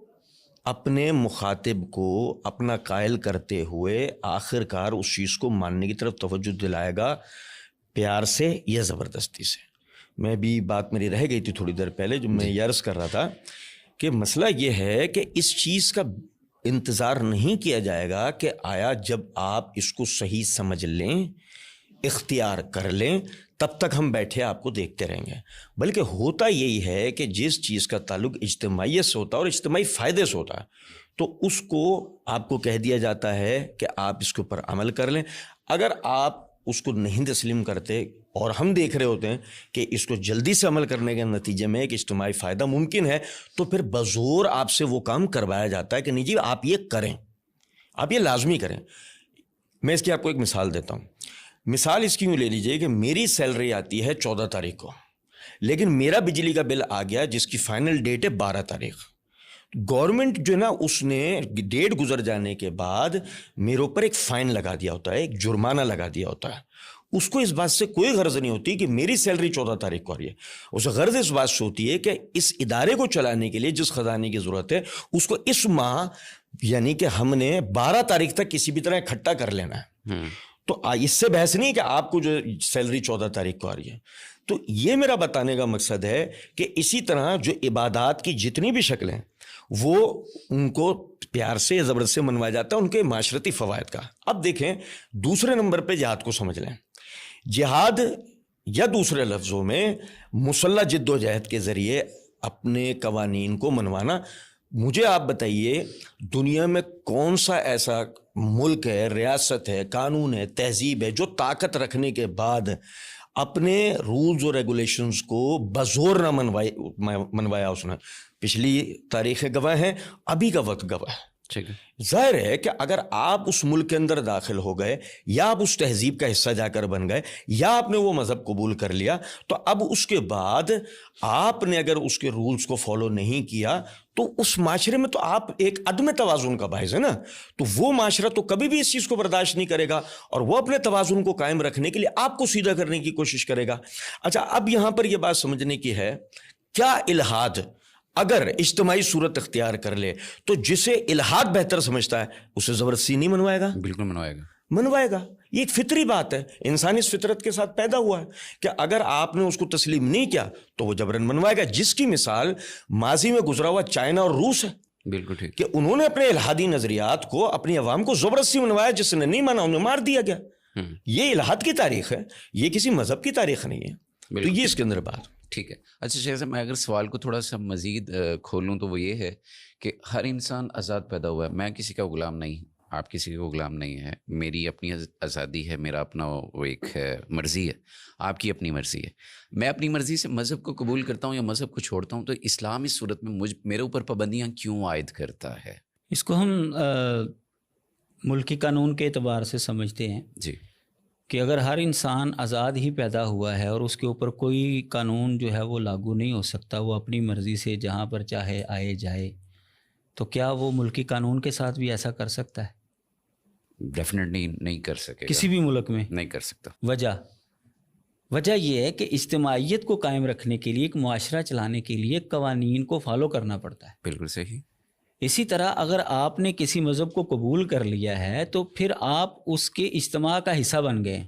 اپنے مخاطب کو اپنا قائل کرتے ہوئے آخر کار اس چیز کو ماننے کی طرف توجہ دلائے گا، پیار سے یا زبردستی سے. میں بھی بات میری رہ گئی تھی تھوڑی دیر پہلے جو میں یہ عرض کر رہا تھا کہ مسئلہ یہ ہے کہ اس چیز کا انتظار نہیں کیا جائے گا کہ آیا جب آپ اس کو صحیح سمجھ لیں، اختیار کر لیں، تب تک ہم بیٹھے آپ کو دیکھتے رہیں گے. بلکہ ہوتا یہی ہے کہ جس چیز کا تعلق اجتماعیت سے ہوتا ہے اور اجتماعی فائدے سے ہوتا ہے تو اس کو آپ کو کہہ دیا جاتا ہے کہ آپ اس کے اوپر عمل کر لیں. اگر آپ اس کو نہیں تسلیم کرتے اور ہم دیکھ رہے ہوتے ہیں کہ اس کو جلدی سے عمل کرنے کے نتیجے میں ایک اجتماعی فائدہ ممکن ہے، تو پھر بزور آپ سے وہ کام کروایا جاتا ہے کہ نہیں جی آپ یہ کریں، آپ یہ لازمی کریں. میں اس کی آپ کو ایک مثال دیتا ہوں. مثال اس کی یوں لے لیجئے کہ میری سیلری آتی ہے 14 تاریخ کو، لیکن میرا بجلی کا بل آ گیا جس کی فائنل ڈیٹ ہے 12 تاریخ. گورنمنٹ جو ہے نا اس نے ڈیٹ گزر جانے کے بعد میرے اوپر ایک فائن لگا دیا ہوتا ہے، ایک جرمانہ لگا دیا ہوتا ہے. اس کو اس بات سے کوئی غرض نہیں ہوتی کہ میری سیلری 14 تاریخ کو آ رہی ہے، اسے غرض اس بات سے ہوتی ہے کہ اس ادارے کو چلانے کے لیے جس خزانے کی ضرورت ہے اس کو اس ماہ یعنی کہ ہم نے 12 تاریخ تک کسی بھی طرح اکٹھا کر لینا ہے. تو اس سے بحث نہیں کہ آپ کو جو سیلری 14 تاریخ کو آ رہی ہے. تو یہ میرا بتانے کا مقصد ہے کہ اسی طرح جو عبادات کی جتنی بھی شکلیں وہ ان کو پیار سے یا زبردست سے منوایا جاتا ہے ان کے معاشرتی فوائد کا. اب دیکھیں دوسرے نمبر پہ جہاد کو سمجھ لیں. جہاد یا دوسرے لفظوں میں مسلح جد و جہد کے ذریعے اپنے قوانین کو منوانا. مجھے آپ بتائیے دنیا میں کون سا ایسا ملک ہے، ریاست ہے، قانون ہے، تہذیب ہے جو طاقت رکھنے کے بعد اپنے رولز اور ریگولیشنز کو بزور نہ منوایا اس نے؟ پچھلی تاریخ گواہ ہیں، ابھی کا وقت گواہ ہے. ظاہر ہے کہ اگر آپ اس ملک کے اندر داخل ہو گئے یا آپ اس تہذیب کا حصہ جا کر بن گئے یا آپ نے وہ مذہب قبول کر لیا تو اب اس کے بعد آپ نے اگر اس کے رولز کو فالو نہیں کیا تو اس معاشرے میں تو آپ ایک عدم توازن کا باعث ہے نا. تو وہ معاشرہ تو کبھی بھی اس چیز کو برداشت نہیں کرے گا اور وہ اپنے توازن کو قائم رکھنے کے لیے آپ کو سیدھا کرنے کی کوشش کرے گا. اچھا اب یہاں پر یہ بات سمجھنے کی ہے، کیا الحاد اگر اجتماعی صورت اختیار کر لے تو جسے الحاد بہتر سمجھتا ہے اسے زبردستی نہیں منوائے گا؟ بالکل منوائے گا. یہ ایک فطری بات ہے، انسان اس فطرت کے ساتھ پیدا ہوا ہے کہ اگر آپ نے اس کو تسلیم نہیں کیا تو وہ جبرن منوائے گا. جس کی مثال ماضی میں گزرا ہوا چائنا اور روس ہے. بالکل ٹھیک کہ انہوں نے اپنے الحادی نظریات کو اپنی عوام کو زبردستی منوایا، جس نے نہیں مانا انہیں مار دیا گیا. یہ الحاد کی تاریخ ہے، یہ کسی مذہب کی تاریخ نہیں ہے. تو یہ اس کے اندر بات. ٹھیک ہے. اچھا شیخ صاحب، میں اگر سوال کو تھوڑا سا مزید کھولوں تو وہ یہ ہے کہ ہر انسان آزاد پیدا ہوا ہے. میں کسی کا غلام نہیں، آپ کسی کا غلام نہیں ہے. میری اپنی آزادی ہے، میرا اپنا وہ ایک مرضی ہے، آپ کی اپنی مرضی ہے. میں اپنی مرضی سے مذہب کو قبول کرتا ہوں یا مذہب کو چھوڑتا ہوں، تو اسلام اس صورت میں میرے اوپر پابندیاں کیوں عائد کرتا ہے؟ اس کو ہم ملکی قانون کے اعتبار سے سمجھتے ہیں جی کہ اگر ہر انسان آزاد ہی پیدا ہوا ہے اور اس کے اوپر کوئی قانون جو ہے وہ لاگو نہیں ہو سکتا، وہ اپنی مرضی سے جہاں پر چاہے آئے جائے، تو کیا وہ ملکی قانون کے ساتھ بھی ایسا کر سکتا ہے؟ ڈیفینیٹلی نہیں کر سکے، کسی بھی ملک میں نہیں کر سکتا. وجہ یہ ہے کہ اجتماعیت کو قائم رکھنے کے لیے، ایک معاشرہ چلانے کے لیے قوانین کو فالو کرنا پڑتا ہے. بالکل صحیح. اسی طرح اگر آپ نے کسی مذہب کو قبول کر لیا ہے تو پھر آپ اس کے اجتماع کا حصہ بن گئے ہیں،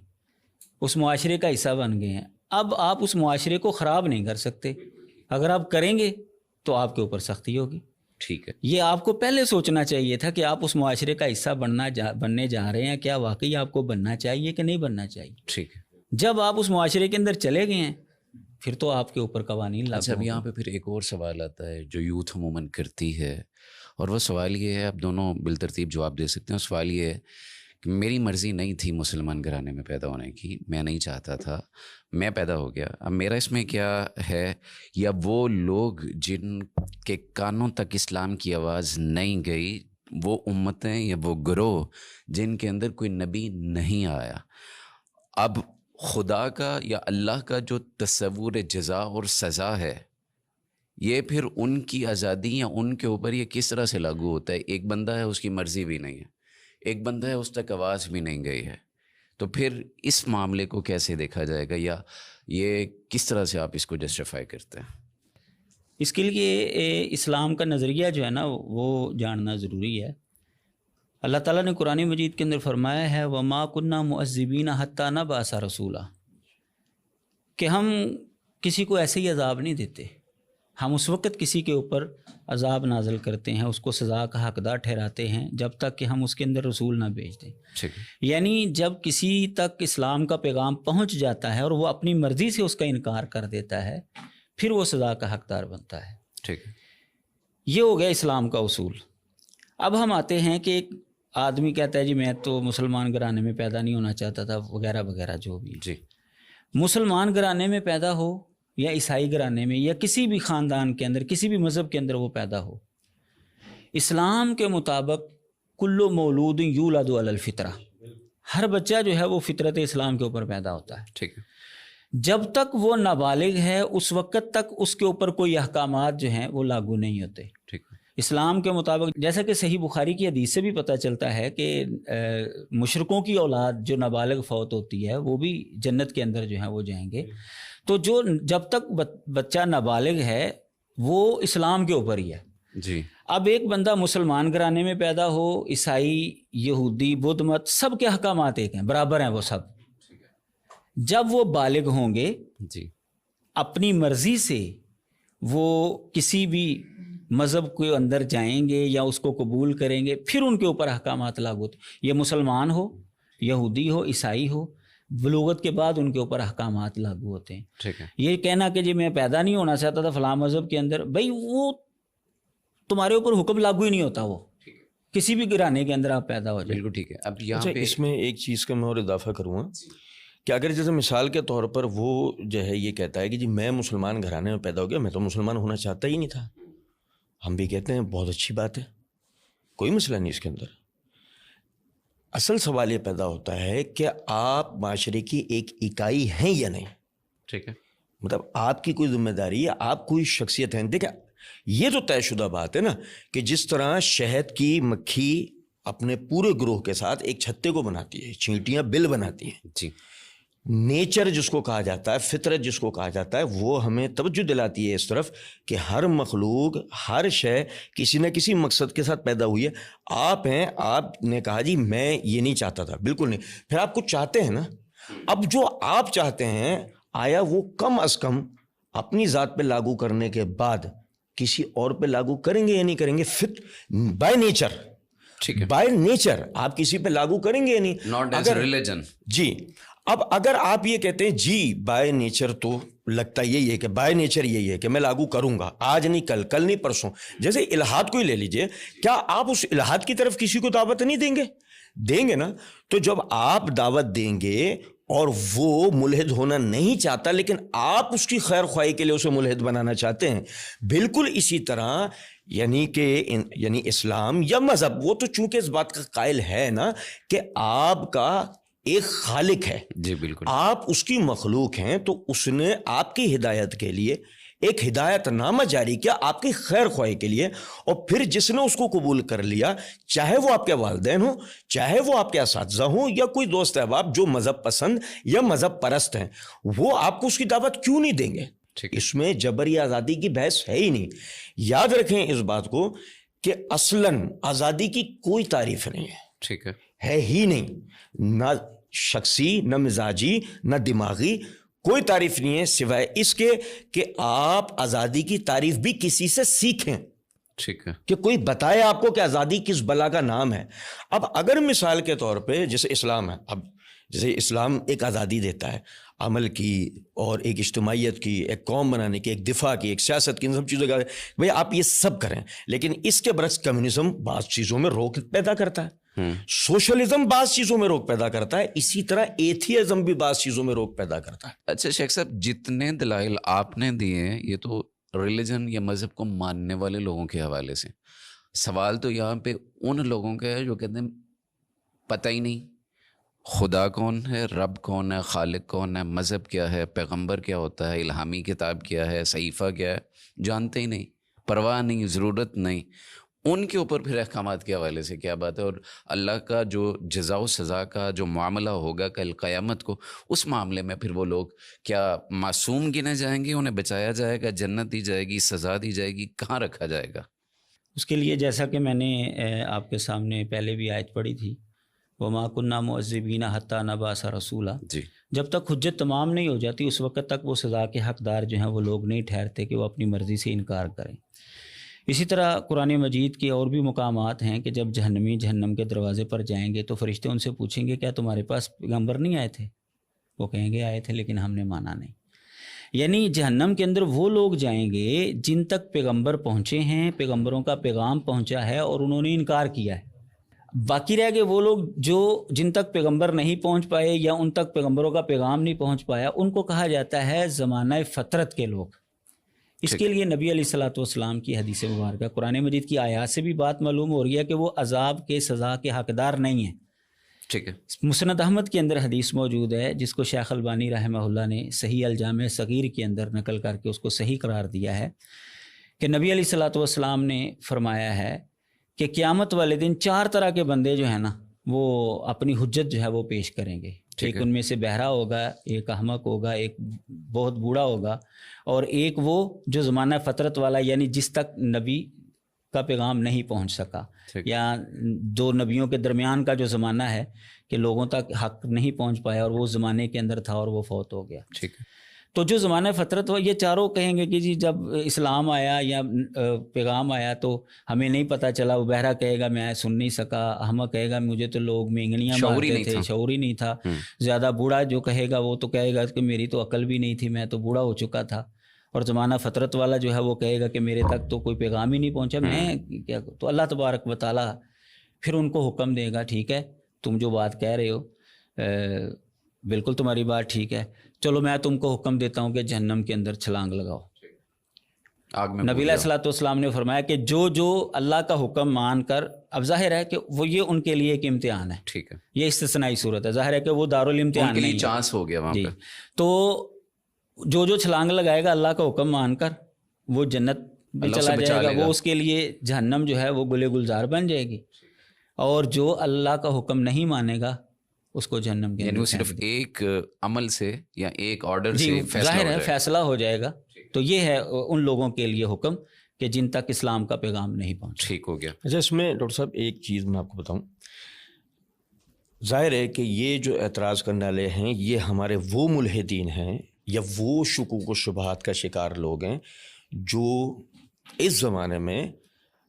اس معاشرے کا حصہ بن گئے ہیں. اب آپ اس معاشرے کو خراب نہیں کر سکتے. اگر آپ کریں گے تو آپ کے اوپر سختی ہوگی. ٹھیک ہے. یہ آپ کو پہلے سوچنا چاہیے تھا کہ آپ اس معاشرے کا حصہ بننے جا رہے ہیں. کیا واقعی آپ کو بننا چاہیے کہ نہیں بننا چاہیے؟ ٹھیک ہے. جب آپ اس معاشرے کے اندر چلے گئے ہیں پھر تو آپ کے اوپر قوانین لاگو. اچھا، اب یہاں پہ پھر ایک اور سوال آتا ہے جو یوتھ عموماً کرتی ہے، اور وہ سوال یہ ہے، آپ دونوں بالترتیب جواب دے سکتے ہیں. سوال یہ ہے کہ میری مرضی نہیں تھی مسلمان گھرانے میں پیدا ہونے کی، میں نہیں چاہتا تھا، میں پیدا ہو گیا. اب میرا اس میں کیا ہے، یا وہ لوگ جن کے کانوں تک اسلام کی آواز نہیں گئی، وہ امتیں یا وہ گروہ جن کے اندر کوئی نبی نہیں آیا، اب خدا کا یا اللہ کا جو تصور جزا اور سزا ہے، یہ پھر ان کی آزادی یا ان کے اوپر یہ کس طرح سے لاگو ہوتا ہے؟ ایک بندہ ہے، اس کی مرضی بھی نہیں ہے، ایک بندہ ہے اس تک آواز بھی نہیں گئی ہے، تو پھر اس معاملے کو کیسے دیکھا جائے گا، یا یہ کس طرح سے آپ اس کو جسٹیفائی کرتے ہیں؟ اس کے لیے اسلام کا نظریہ جو ہے نا وہ جاننا ضروری ہے. اللہ تعالیٰ نے قرآن مجید کے اندر فرمایا ہے وَمَا كُنَّا مُعَذِّبِينَ حَتَّى نَبْعَثَ رَسُولًا، کہ ہم کسی کو ایسے ہی عذاب نہیں دیتے، ہم اس وقت کسی کے اوپر عذاب نازل کرتے ہیں، اس کو سزا کا حقدار ٹھہراتے ہیں جب تک کہ ہم اس کے اندر رسول نہ بھیج دیں. یعنی جب کسی تک اسلام کا پیغام پہنچ جاتا ہے اور وہ اپنی مرضی سے اس کا انکار کر دیتا ہے، پھر وہ سزا کا حقدار بنتا ہے. ٹھیک ہے. یہ ہو گیا اسلام کا اصول. اب ہم آتے ہیں کہ ایک آدمی کہتا ہے جی میں تو مسلمان گھرانے میں پیدا نہیں ہونا چاہتا تھا، وغیرہ وغیرہ جو بھی. جی. مسلمان گھرانے میں پیدا ہو یا عیسائی گھرانے میں یا کسی بھی خاندان کے اندر، کسی بھی مذہب کے اندر وہ پیدا ہو، اسلام کے مطابق کل مولود یولد علی الفطرہ، ہر بچہ جو ہے وہ فطرت اسلام کے اوپر پیدا ہوتا ہے. ٹھیک ہے. جب تک وہ نابالغ ہے اس وقت تک اس کے اوپر کوئی احکامات جو ہیں وہ لاگو نہیں ہوتے. ٹھیک ہے. اسلام کے مطابق جیسا کہ صحیح بخاری کی حدیث سے بھی پتہ چلتا ہے کہ مشرکوں کی اولاد جو نابالغ فوت ہوتی ہے وہ بھی جنت کے اندر جو ہیں وہ جائیں گے. تو جو جب تک بچہ نابالغ ہے وہ اسلام کے اوپر ہی ہے. جی. اب ایک بندہ مسلمان گھرانے میں پیدا ہو، عیسائی، یہودی، بدھ مت، سب کے احکامات ایک ہیں، برابر ہیں وہ سب. جب وہ بالغ ہوں گے جی اپنی مرضی سے وہ کسی بھی مذہب کے اندر جائیں گے یا اس کو قبول کریں گے، پھر ان کے اوپر احکامات لاگو ہوتے. یہ مسلمان ہو، یہودی ہو، عیسائی ہو، بلوغت کے بعد ان کے اوپر احکامات لاگو ہوتے ہیں. ٹھیک ہے. یہ کہنا کہ جی میں پیدا نہیں ہونا چاہتا تھا فلاں مذہب کے اندر، بھائی وہ تمہارے اوپر حکم لاگو ہی نہیں ہوتا. وہ کسی بھی گھرانے کے اندر آپ پیدا ہو جائیں. بالکل ٹھیک ہے. اب یہاں پہ اس میں ایک چیز کا میں اور اضافہ کروں گا کہ اگر جیسے مثال کے طور پر وہ جو ہے یہ کہتا ہے کہ جی میں مسلمان گھرانے میں پیدا ہو گیا، میں تو مسلمان ہونا چاہتا ہی نہیں تھا، ہم بھی کہتے ہیں بہت اچھی بات ہے، کوئی مسئلہ نہیں اس کے اندر. اصل سوال یہ پیدا ہوتا ہے کہ آپ معاشرے کی ایک اکائی ہیں یا نہیں. ٹھیک ہے. مطلب آپ کی کوئی ذمہ داری ہے، آپ کوئی شخصیت ہیں. دیکھیں یہ تو طے شدہ بات ہے نا کہ جس طرح شہد کی مکھی اپنے پورے گروہ کے ساتھ ایک چھتے کو بناتی ہے، چینٹیاں بل بناتی ہیں. جی. نیچر جس کو کہا جاتا ہے، فطرت جس کو کہا جاتا ہے، وہ ہمیں توجہ دلاتی ہے اس طرف کہ ہر مخلوق، ہر شے کسی نہ کسی مقصد کے ساتھ پیدا ہوئی ہے. آپ ہیں، آپ نے کہا جی میں یہ نہیں چاہتا تھا، بالکل نہیں، پھر آپ کچھ چاہتے ہیں نا. اب جو آپ چاہتے ہیں آیا وہ کم از کم اپنی ذات پہ لاگو کرنے کے بعد کسی اور پہ لاگو کریں گے یا نہیں کریں گے؟ بائی نیچر، ٹھیک ہے، بائی نیچر آپ کسی پہ لاگو کریں گے یا نہیں؟ Not as religion. جی. اب اگر آپ یہ کہتے ہیں جی بائی نیچر، تو لگتا یہی ہے کہ بائی نیچر یہی ہے کہ میں لاگو کروں گا، آج نہیں کل، کل نہیں پرسوں. جیسے الہاد کو ہی لے لیجئے، کیا آپ اس الہاد کی طرف کسی کو دعوت نہیں دیں گے؟ دیں گے نا. تو جب آپ دعوت دیں گے اور وہ ملحد ہونا نہیں چاہتا لیکن آپ اس کی خیر خواہی کے لیے اسے ملحد بنانا چاہتے ہیں، بالکل اسی طرح یعنی اسلام یا مذہب وہ تو چونکہ اس بات کا قائل ہے نا کہ آپ کا ایک خالق ہے. جی بالکل. آپ اس کی مخلوق ہیں، تو اس نے آپ کی ہدایت کے لیے ایک ہدایت نامہ جاری کیا، آپ کی خیر خواہی کے لیے. اور پھر جس نے اس کو قبول کر لیا، چاہے وہ آپ کے والدین ہوں، چاہے وہ آپ کے اساتذہ ہوں، یا کوئی دوست احباب جو مذہب پسند یا مذہب پرست ہیں، وہ آپ کو اس کی دعوت کیوں نہیں دیں گے؟ اس میں جبر یا آزادی کی بحث ہے ہی نہیں. یاد رکھیں اس بات کو کہ اصلاً آزادی کی کوئی تعریف نہیں ہے. ٹھیک ہے ہی نہیں, نہ شخصی, نہ مزاجی, نہ دماغی, کوئی تعریف نہیں ہے سوائے اس کے کہ آپ آزادی کی تعریف بھی کسی سے سیکھیں. ٹھیک ہے. کہ کوئی بتائے آپ کو کہ آزادی کس بلا کا نام ہے. اب اگر مثال کے طور پہ جیسے اسلام ہے, اب جیسے اسلام ایک آزادی دیتا ہے عمل کی اور ایک اجتماعیت کی, ایک قوم بنانے کی, ایک دفاع کی, ایک سیاست کی, ان سب چیزوں کا, بھئی آپ یہ سب کریں, لیکن اس کے برعکس کمیونزم بعض چیزوں میں روک پیدا کرتا ہے, سوشلزم بعض چیزوں میں روک پیدا کرتا ہے, اسی طرح ایتھیزم بھی بعض چیزوں میں روک پیدا کرتا ہے. اچھا شیخ صاحب, جتنے دلائل آپ نے دیے ہیں یہ تو ریلیجن یا مذہب کو ماننے والے لوگوں کے حوالے سے. سوال تو یہاں پہ ان لوگوں کا ہے جو کہتے ہیں پتہ ہی نہیں خدا کون ہے, رب کون ہے, خالق کون ہے, مذہب کیا ہے, پیغمبر کیا ہوتا ہے, الہامی کتاب کیا ہے, صحیفہ کیا ہے, جانتے ہی نہیں, پرواہ نہیں, ضرورت نہیں. ان کے اوپر پھر احکامات کے حوالے سے کیا بات ہے؟ اور اللہ کا جو جزا و سزا کا جو معاملہ ہوگا کل قیامت کو, اس معاملے میں پھر وہ لوگ کیا معصوم گنے جائیں گے, انہیں بچایا جائے گا, جنت دی جائے گی, سزا دی جائے گی, کہاں رکھا جائے گا؟ اس کے لیے جیسا کہ میں نے آپ کے سامنے پہلے بھی آیت پڑھی تھی, وَمَا كُنَّا مُعَذِّبِينَ حَتَّى نَبْعَثَ رَسُولًا, جی, جب تک حجت تمام نہیں ہو جاتی اس وقت تک وہ سزا کے حقدار جو ہیں وہ لوگ نہیں ٹھہرتے کہ وہ اپنی مرضی سے انکار کریں. اسی طرح قرآن مجید کے اور بھی مقامات ہیں کہ جب جہنمی جہنم کے دروازے پر جائیں گے تو فرشتے ان سے پوچھیں گے کیا تمہارے پاس پیغمبر نہیں آئے تھے؟ وہ کہیں گے آئے تھے لیکن ہم نے مانا نہیں. یعنی جہنم کے اندر وہ لوگ جائیں گے جن تک پیغمبر پہنچے ہیں, پیغمبروں کا پیغام پہنچا ہے اور انہوں نے انکار کیا ہے. باقی رہ گئے وہ لوگ جو جن تک پیغمبر نہیں پہنچ پائے یا ان تک پیغمبروں کا پیغام نہیں پہنچ پایا, ان کو کہا جاتا ہے زمانہ فطرت کے لوگ. اس کے لیے نبی علیہ الصلوۃ والسلام کی حدیث مبارکہ, قرآن مجید کی آیات سے بھی بات معلوم ہو رہی ہے کہ وہ عذاب کے سزا کے حقدار نہیں ہیں. ٹھیک ہے. مسند احمد کے اندر حدیث موجود ہے جس کو شیخ البانی رحمہ اللہ نے صحیح الجامع صغیر کے اندر نقل کر کے اس کو صحیح قرار دیا ہے کہ نبی علیہ الصلوۃ والسلام نے فرمایا ہے کہ قیامت والے دن 4 طرح کے بندے جو ہیں نا وہ اپنی حجت جو ہے وہ پیش کریں گے. ایک ان میں سے بہرا ہوگا, ایک احمق ہوگا, ایک بہت بوڑھا ہوگا, اور ایک وہ جو زمانہ فطرت والا یعنی جس تک نبی کا پیغام نہیں پہنچ سکا, یا 2 نبیوں کے درمیان کا جو زمانہ ہے کہ لوگوں تک حق نہیں پہنچ پایا اور وہ زمانے کے اندر تھا اور وہ فوت ہو گیا. ٹھیک ہے. تو جو زمانہ فطرت ہو, یہ چاروں کہیں گے کہ جی جب اسلام آیا یا پیغام آیا تو ہمیں نہیں پتہ چلا. وہ بہرا کہے گا میں سن نہیں سکا, احمق کہے گا مجھے تو لوگ مینگنیاں مارتے تھے, شعور ہی نہیں تھا. زیادہ بوڑھا جو کہے گا وہ تو کہے گا کہ میری تو عقل بھی نہیں تھی, میں تو بوڑھا ہو چکا تھا. اور زمانہ فطرت والا جو ہے وہ کہے گا کہ میرے تک تو کوئی پیغام ہی نہیں پہنچا, میں کیا. تو اللہ تبارک و تعالیٰ پھر ان کو حکم دے گا ٹھیک ہے تم جو بات کہہ رہے ہو بالکل تمہاری بات ٹھیک ہے, چلو میں تم کو حکم دیتا ہوں کہ جہنم کے اندر چھلانگ لگاؤ. نبی علیہ الصلوۃ والسلام نے فرمایا کہ جو اللہ کا حکم مان کر, اب ظاہر ہے کہ وہ یہ ان کے لیے ایک امتحان ہے. ٹھیک ہے. یہ استثنائی صورت ہے, ظاہر ہے کہ وہ دارالامتحان نہیں ہے, چانس ہو گیا وہاں جی. پہ. تو جو چھلانگ لگائے گا اللہ کا حکم مان کر وہ جنت میں چلا جائے گا, وہ اس کے لیے جہنم جو ہے وہ گلے گلزار بن جائے گی. اور جو اللہ کا حکم نہیں مانے گا اس کو جہنم کے یعنی وہ صرف ایک عمل سے یا ایک آرڈر سے ظاہر ہے فیصلہ ہو جائے گا. تو یہ ہے ان لوگوں کے لیے حکم کہ جن تک اسلام کا پیغام نہیں پہنچا. ٹھیک ہو گیا. اچھا, اس میں ڈاکٹر صاحب ایک چیز میں آپ کو بتاؤں, ظاہر ہے کہ یہ جو اعتراض کرنے والے ہیں یہ ہمارے وہ ملحدین ہیں یا وہ شکوک و شبہات کا شکار لوگ ہیں جو اس زمانے میں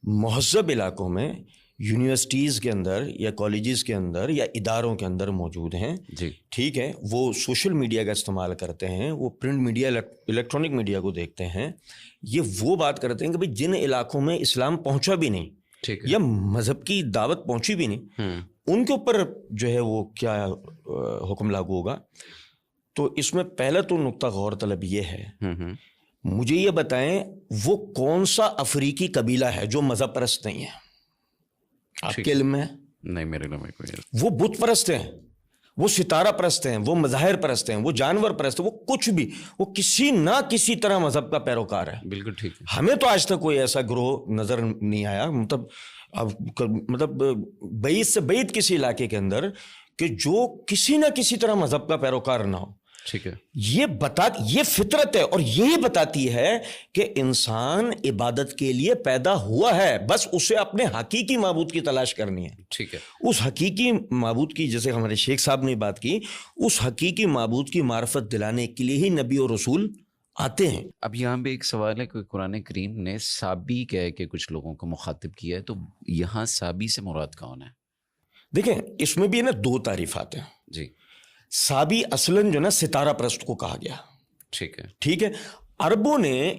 مہذب علاقوں میں یونیورسٹیز کے اندر یا کالجز کے اندر یا اداروں کے اندر موجود ہیں. جی ٹھیک ہے, وہ سوشل میڈیا کا استعمال کرتے ہیں, وہ پرنٹ میڈیا الیکٹرانک میڈیا کو دیکھتے ہیں. یہ وہ بات کرتے ہیں کہ بھائی جن علاقوں میں اسلام پہنچا بھی نہیں یا مذہب کی دعوت پہنچی بھی نہیں ان کے اوپر جو ہے وہ کیا حکم لاگو ہوگا. تو اس میں پہلا تو نقطہ غور طلب یہ ہے, مجھے یہ بتائیں وہ کون سا افریقی قبیلہ ہے جو مذہب پرست نہیں ہے؟ آپ کے علم میں نہیں, میرے علم میں کوئی. وہ بت پرست ہیں, وہ ستارہ پرست ہیں, وہ مظاہر پرست ہیں, وہ جانور پرست ہیں, وہ کچھ بھی, وہ کسی نہ کسی طرح مذہب کا پیروکار ہے. بالکل ٹھیک ہے. ہمیں تو آج تک کوئی ایسا گروہ نظر نہیں آیا, مطلب بعید سے بعید کسی علاقے کے اندر کہ جو کسی نہ کسی طرح مذہب کا پیروکار نہ ہو. ٹھیک ہے. یہ فطرت ہے اور یہی بتاتی ہے کہ انسان عبادت کے لیے پیدا ہوا ہے, بس اسے اپنے حقیقی معبود کی تلاش کرنی ہے. ٹھیک ہے. اس حقیقی معبود کی, جیسے ہمارے شیخ صاحب نے بات کی, اس حقیقی معبود کی معرفت دلانے کے لیے ہی نبی اور رسول آتے ہیں. اب یہاں پہ ایک سوال ہے کہ قرآن کریم نے سابی کہہ کے کچھ لوگوں کو مخاطب کیا ہے, تو یہاں سابی سے مراد کون ہے؟ دیکھیں اس میں بھی نا دو تعریفات ہیں. جی. سابی اصلاً جو نا ستارہ پرست کو کہا گیا. ٹھیک ہے. ٹھیک ہے. عربوں نے,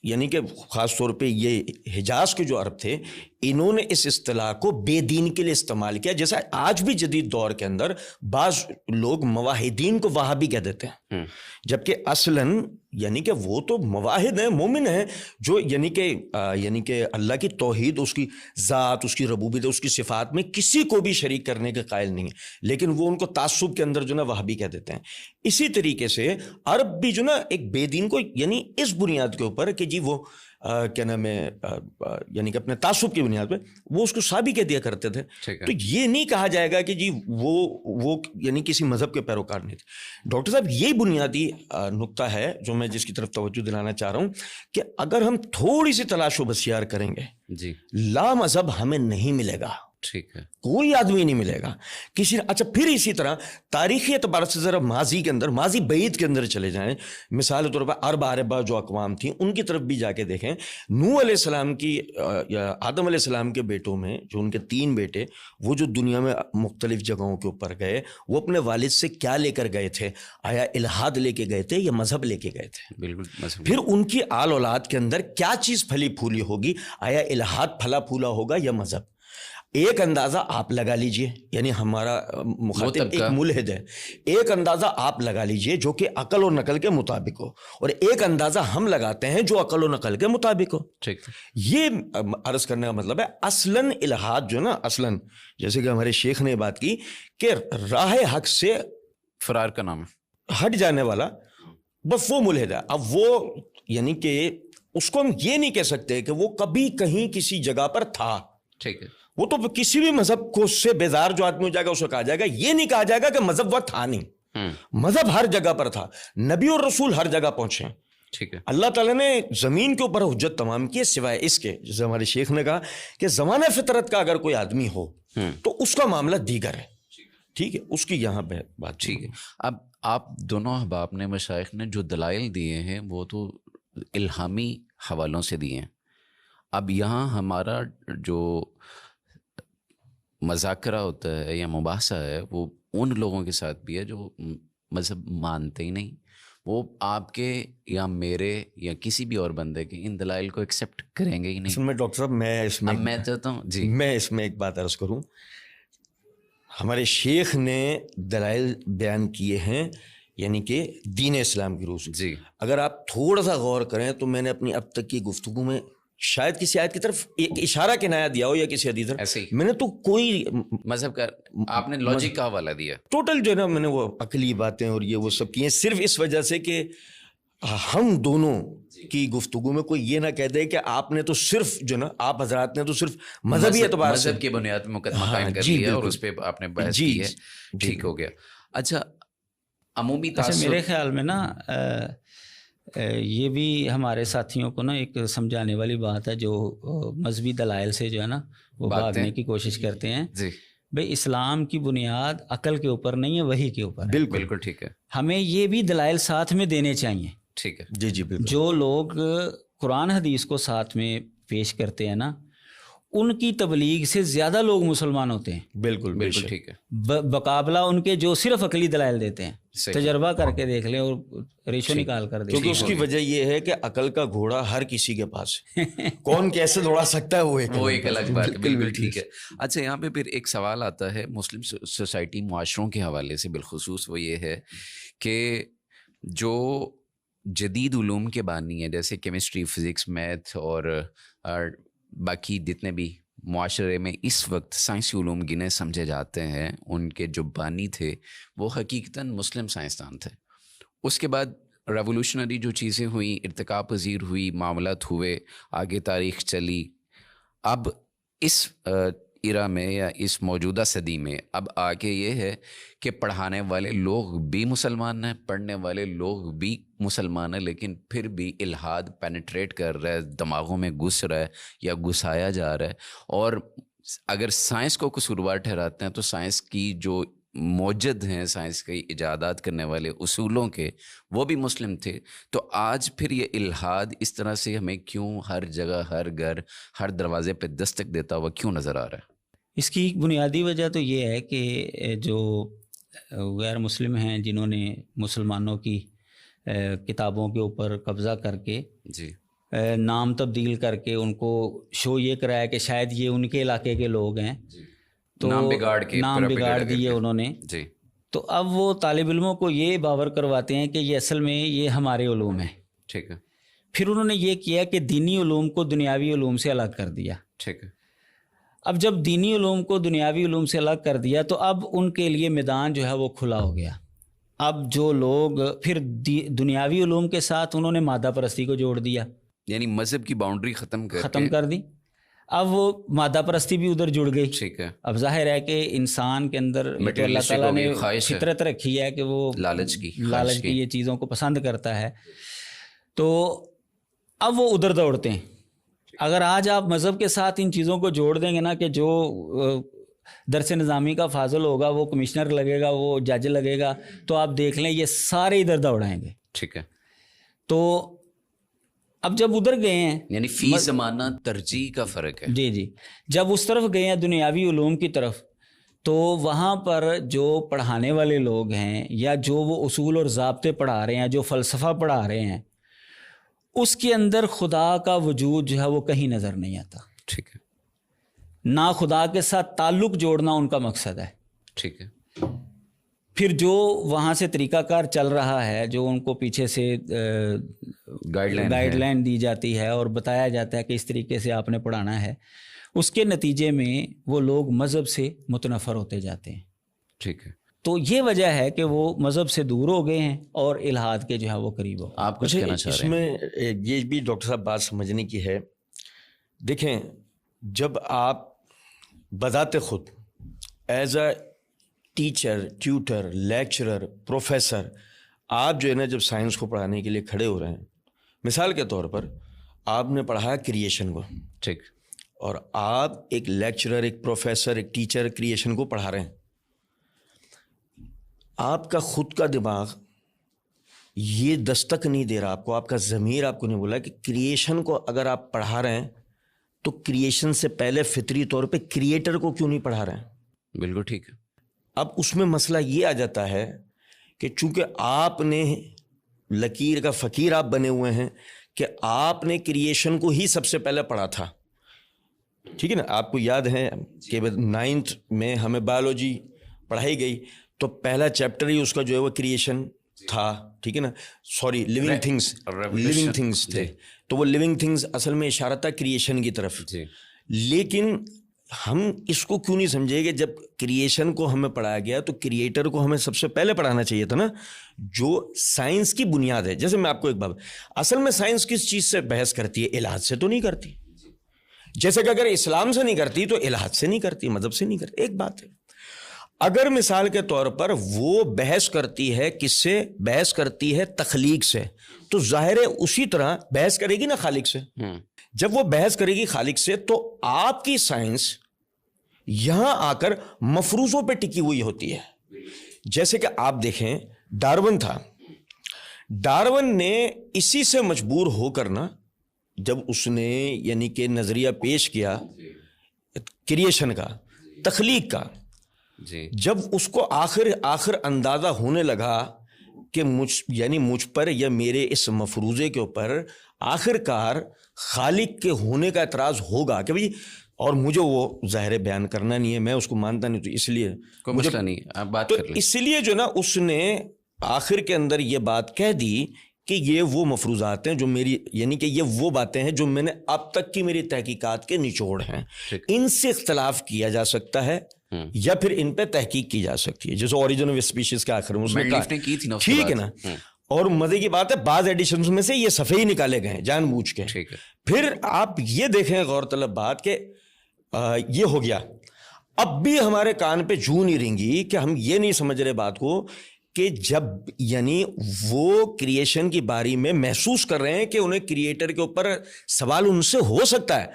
یعنی کہ خاص طور پہ یہ حجاز کے جو عرب تھے, انہوں نے اس اصطلاح کو بے دین کے لیے استعمال کیا. جیسا آج بھی جدید دور کے اندر بعض لوگ مواحدین کو وہابی کہہ دیتے ہیں, جبکہ اصلاً یعنی کہ وہ تو مواحد ہیں, مومن ہیں, جو یعنی کہ اللہ کی توحید, اس کی ذات, اس کی ربوبیت, اس کی صفات میں کسی کو بھی شریک کرنے کے قائل نہیں ہے, لیکن وہ ان کو تعصب کے اندر جو نا وہابی کہہ دیتے ہیں. اسی طریقے سے عرب بھی جو نا ایک بے دین کو یعنی اس بنیاد کے اوپر کہ جی وہ کیا نام ہے, یعنی کہ اپنے تعصب کی بنیاد پہ وہ اس کو سابی کہہ دیا کرتے تھے. تو یہ نہیں کہا جائے گا کہ جی وہ یعنی کسی مذہب کے پیروکار نہیں تھے. ڈاکٹر صاحب یہی بنیادی نقطہ ہے جو میں جس کی طرف توجہ دلانا چاہ رہا ہوں کہ اگر ہم تھوڑی سی تلاش و بسیار کریں گے, جی, لا مذہب ہمیں نہیں ملے گا. ٹھیک ہے. کوئی آدمی نہیں ملے گا کسی. اچھا پھر اسی طرح تاریخی اعتبار سے ذرا ماضی کے اندر, ماضی بعید کے اندر چلے جائیں, مثال کے طور پر عرب عربہ جو اقوام تھیں ان کی طرف بھی جا کے دیکھیں. نوح علیہ السلام کی یا آدم علیہ السلام کے بیٹوں میں جو ان کے 3 بیٹے, وہ جو دنیا میں مختلف جگہوں کے اوپر گئے, وہ اپنے والد سے کیا لے کر گئے تھے؟ آیا الہاد لے کے گئے تھے یا مذہب لے کے گئے تھے؟ بالکل. پھر ان کی آل اولاد کے اندر کیا چیز پھلی پھولی ہوگی؟ آیا الہاد پھلا پھولا ہوگا یا مذہب؟ ایک اندازہ آپ لگا لیجئے, یعنی ہمارا مخاطب ایک ملحد ہے, ایک اندازہ آپ لگا لیجئے جو کہ عقل و نقل کے مطابق ہو, اور ایک اندازہ ہم لگاتے ہیں جو عقل و نقل کے مطابق ہو. یہ عرض کرنے کا مطلب ہے اصلاً الہاد جو نا, اصلاً جیسے کہ ہمارے شیخ نے بات کی کہ راہ حق سے فرار کا نام ہٹ جانے والا بس وہ ملحد ہے. اب وہ یعنی کہ اس کو ہم یہ نہیں کہہ سکتے کہ وہ کبھی کہیں کسی جگہ پر تھا. ٹھیک ہے. وہ تو کسی بھی مذہب کو سے بیزار جو آدمی ہو جائے گا اسے کہا جائے گا. یہ نہیں کہا جائے گا کہ مذہب وہ تھا نہیں, مذہب ہر جگہ پر تھا, نبی اور رسول ہر جگہ پہنچے. ٹھیک ہے. اللہ تعالیٰ نے زمین کے اوپر حجت تمام کی سوائے اس کے, جیسے ہمارے شیخ نے کہا کہ زمانہ فطرت کا اگر کوئی آدمی ہو تو اس کا معاملہ دیگر ہے. ٹھیک ہے, اس کی یہاں پہ بات. ٹھیک ہے. اب آپ دونوں احباب نے, مشائخ نے جو دلائل دیے ہیں وہ تو الہامی حوالوں سے دیے ہیں. اب یہاں ہمارا جو مذاکرہ ہوتا ہے یا مباحثہ ہے وہ ان لوگوں کے ساتھ بھی ہے جو مذہب مانتے ہی نہیں. وہ آپ کے یا میرے یا کسی بھی اور بندے کے ان دلائل کو ایکسیپٹ کریں گے ہی نہیں. میں ڈاکٹر صاحب میں چاہتا ہوں جی, میں اس میں ایک بات عرض کروں. ہمارے شیخ نے دلائل بیان کیے ہیں یعنی کہ دین اسلام کی روح سے. جی, اگر آپ تھوڑا سا غور کریں تو میں نے اپنی اب تک کی گفتگو میں شاید کسی آیت کی طرف ایک اشارہ کنایا دیا ہو یا کسی حدیث ایسے ہی میں نے تو کوئی مذہب کا آپ نے لاجک کا حوالہ دیا. ٹوٹل جو ہے نا میں نے وہ عقلی باتیں اور یہ وہ سب کی ہیں صرف اس وجہ سے کہ ہم دونوں کی گفتگو میں کوئی یہ نہ کہہ دے کہ آپ نے تو صرف جو نا, آپ حضرات نے تو صرف مذہبی اعتبار سے مذہب کی بنیاد پہ مقدمہ قائم کر لیا اور اس پہ آپ نے بحث کی ہے. ٹھیک ہو گیا. اچھا عمومی تاثر میرے خیال میں نا یہ بھی ہمارے ساتھیوں کو نا ایک سمجھانے والی بات ہے جو مذہبی دلائل سے جو ہے نا وہ بھاگنے کی کوشش کرتے ہیں. جی بھئی اسلام کی بنیاد عقل کے اوپر نہیں ہے, وحی کے اوپر ہے. بالکل ٹھیک ہے. ہمیں یہ بھی دلائل ساتھ میں دینے چاہیے. ٹھیک ہے. جی بالکل. جو لوگ قرآن حدیث کو ساتھ میں پیش کرتے ہیں نا, ان کی تبلیغ سے زیادہ لوگ مسلمان ہوتے ہیں. بالکل ٹھیک ہے. بقابلہ ان کے جو صرف عقلی دلائل دیتے ہیں. تجربہ کر کے دیکھ لیں اور ریشو نکال کر دیں. کیونکہ اس کی وجہ یہ ہے کہ عقل کا گھوڑا ہر کسی کے پاس ہے, کون کیسے دوڑا سکتا ہے وہ ایک الگ بات ہے. بالکل ٹھیک ہے. اچھا یہاں پہ پھر ایک سوال آتا ہے مسلم سوسائٹی معاشروں کے حوالے سے بالخصوص, وہ یہ ہے کہ جو جدید علوم کے بانی ہیں جیسے کیمسٹری, فزکس, میتھ اور باقی جتنے بھی معاشرے میں اس وقت سائنسی علوم گنے سمجھے جاتے ہیں, ان کے جو بانی تھے وہ حقیقتاً مسلم سائنسدان تھے. اس کے بعد ریولوشنری جو چیزیں ہوئیں, ارتقاء پذیر ہوئی, معاملات ہوئے, آگے تاریخ چلی. اب ایرا میں یا اس موجودہ صدی میں اب آگے یہ ہے کہ پڑھانے والے لوگ بھی مسلمان ہیں، پڑھنے والے لوگ بھی مسلمان ہیں، لیکن پھر بھی الحاد پینیٹریٹ کر رہا ہے، دماغوں میں گھس رہا ہے یا گھسایا جا رہا ہے. اور اگر سائنس کو قصوروار ٹھہراتے ہیں تو سائنس کی جو موجد ہیں، سائنس کی ایجادات کرنے والے اصولوں کے، وہ بھی مسلم تھے. تو آج پھر یہ الحاد اس طرح سے ہمیں کیوں ہر جگہ، ہر گھر، ہر دروازے پہ دستک دیتا ہوا کیوں نظر آ رہا ہے؟ اس کی بنیادی وجہ تو یہ ہے کہ جو غیر مسلم ہیں، جنہوں نے مسلمانوں کی کتابوں کے اوپر قبضہ کر کے جی نام تبدیل کر کے ان کو شو یہ کرایا کہ شاید یہ ان کے علاقے کے لوگ ہیں، تو نام بگاڑ کے نام بگاڑ دیے انہوں نے. جی تو اب وہ طالب علموں کو یہ باور کرواتے ہیں کہ یہ اصل میں یہ ہمارے علوم ہیں. ٹھیک ہے. پھر انہوں نے یہ کیا کہ دینی علوم کو دنیاوی علوم سے الگ کر دیا. ٹھیک ہے. اب جب دینی علوم کو دنیاوی علوم سے الگ کر دیا تو اب ان کے لیے میدان جو ہے وہ کھلا ہو گیا. اب جو لوگ پھر دنیاوی علوم کے ساتھ انہوں نے مادہ پرستی کو جوڑ دیا، یعنی مذہب کی باؤنڈری ختم کر دی. اب وہ مادہ پرستی بھی ادھر جڑ گئی. ٹھیک ہے. اب ظاہر ہے کہ انسان کے اندر اللہ تعالیٰ نے فطرت رکھی ہے کہ وہ لالچ کی یہ چیزوں کو پسند کرتا ہے، تو اب وہ ادھر دوڑتے ہیں. اگر آج آپ مذہب کے ساتھ ان چیزوں کو جوڑ دیں گے نا کہ جو درس نظامی کا فاضل ہوگا وہ کمشنر لگے گا، وہ جج لگے گا، تو آپ دیکھ لیں یہ سارے ادھر دوڑائیں گے. ٹھیک ہے. تو اب جب ادھر گئے ہیں، یعنی فی زمانہ ترجیح کا فرق ہے. جی جب اس طرف گئے ہیں دنیاوی علوم کی طرف، تو وہاں پر جو پڑھانے والے لوگ ہیں یا جو وہ اصول اور ضابطے پڑھا رہے ہیں، جو فلسفہ پڑھا رہے ہیں، اس کے اندر خدا کا وجود جو ہے وہ کہیں نظر نہیں آتا. ٹھیک ہے. نہ خدا کے ساتھ تعلق جوڑنا ان کا مقصد ہے. ٹھیک ہے. پھر جو وہاں سے طریقہ کار چل رہا ہے، جو ان کو پیچھے سے گائیڈ لائن دی جاتی ہے اور بتایا جاتا ہے کہ اس طریقے سے آپ نے پڑھانا ہے، اس کے نتیجے میں وہ لوگ مذہب سے متنفر ہوتے جاتے ہیں. ٹھیک ہے. تو یہ وجہ ہے کہ وہ مذہب سے دور ہو گئے ہیں اور الحاد کے جو ہے وہ قریب ہو. آپ کچھ کہنا چاہ رہے ہیں؟ اس میں یہ بھی ڈاکٹر صاحب بات سمجھنے کی ہے. دیکھیں، جب آپ بذات خود as a teacher, tutor, lecturer, professor, آپ جو ہے نا جب سائنس کو پڑھانے کے لیے کھڑے ہو رہے ہیں، مثال کے طور پر آپ نے پڑھایا کریشن کو، ٹھیک، اور آپ ایک لیکچرر، ایک پروفیسر، ایک ٹیچر کریشن کو پڑھا رہے ہیں. آپ کا خود کا دماغ یہ دستک نہیں دے رہا آپ کو، آپ کا ضمیر آپ کو نہیں بولا کہ کریشن کو اگر آپ پڑھا رہے ہیں تو کریشن سے پہلے فطری طور پہ کریٹر کو کیوں نہیں پڑھا رہے ہیں. بالکل ٹھیک ہے. اب اس میں مسئلہ یہ آ جاتا ہے کہ چونکہ آپ نے لکیر کا فقیر آپ بنے ہوئے ہیں کہ آپ نے کریشن کو ہی سب سے پہلے پڑھا تھا. ٹھیک ہے نا، آپ کو یاد ہے کہ 9th میں ہمیں بایولوجی پڑھائی گئی تو پہلا چیپٹر ہی اس کا جو ہے وہ کریشن تھا. ٹھیک ہے نا، سوری لیونگ تھنگس تھے. تو وہ لیونگ تھنگس اصل میں اشارہ تھا کریشن کی طرف. لیکن ہم اس کو کیوں نہیں سمجھے کہ جب کریشن کو ہمیں پڑھایا گیا تو کریٹر کو ہمیں سب سے پہلے پڑھانا چاہیے تھا نا، جو سائنس کی بنیاد ہے. جیسے میں آپ کو ایک بات، اصل میں سائنس کس چیز سے بحث کرتی ہے؟ الحاد سے تو نہیں کرتی. جیسے کہ اگر اسلام سے نہیں کرتی تو الحاد سے نہیں کرتی، مذہب سے نہیں کرتی. ایک بات ہے، اگر مثال کے طور پر وہ بحث کرتی ہے کس سے؟ بحث کرتی ہے تخلیق سے، تو ظاہر ہے اسی طرح بحث کرے گی نا خالق سے. جب وہ بحث کرے گی خالق سے تو آپ کی سائنس یہاں آ کر مفروضوں پہ ٹکی ہوئی ہوتی ہے. جیسے کہ آپ دیکھیں ڈارون تھا، ڈارون نے اسی سے مجبور ہو کر نا، جب اس نے یعنی کہ نظریہ پیش کیا کریشن کا، تخلیق کا، جب اس کو آخر اندازہ ہونے لگا کہ مجھ پر یا میرے اس مفروضے کے اوپر آخر کار خالق کے ہونے کا اعتراض ہوگا کہ بھئی، اور مجھے وہ ظاہر بیان کرنا نہیں ہے، میں اس کو مانتا نہیں، تو اس لیے کوئی مسئلہ نہیں، آپ بات کر لیں. اس لیے جو نا اس نے آخر کے اندر یہ بات کہہ دی کہ یہ وہ مفروضات ہیں جو میری، یعنی کہ یہ وہ باتیں ہیں جو میں نے اب تک کی میری تحقیقات کے نچوڑ ہیں. ان سے اختلاف کیا جا سکتا ہے یا پھر ان پہ تحقیق کی جا سکتی ہے، جیسے اوریجن آف اسپیشیز کے آخر میں اس نے کہا. ٹھیک ہے نا. اور مزے کی بات ہے بعض ایڈیشنز میں سے یہ صفحے ہی نکالے گئے ہیں جان بوجھ کے. پھر آپ یہ دیکھیں غور طلب بات کہ یہ ہو گیا. اب بھی ہمارے کان پہ جوں نہیں رنگی کہ ہم یہ نہیں سمجھ رہے بات کو کہ جب یعنی وہ کریشن کی باری میں محسوس کر رہے ہیں کہ انہیں کریٹر کے اوپر سوال ان سے ہو سکتا ہے،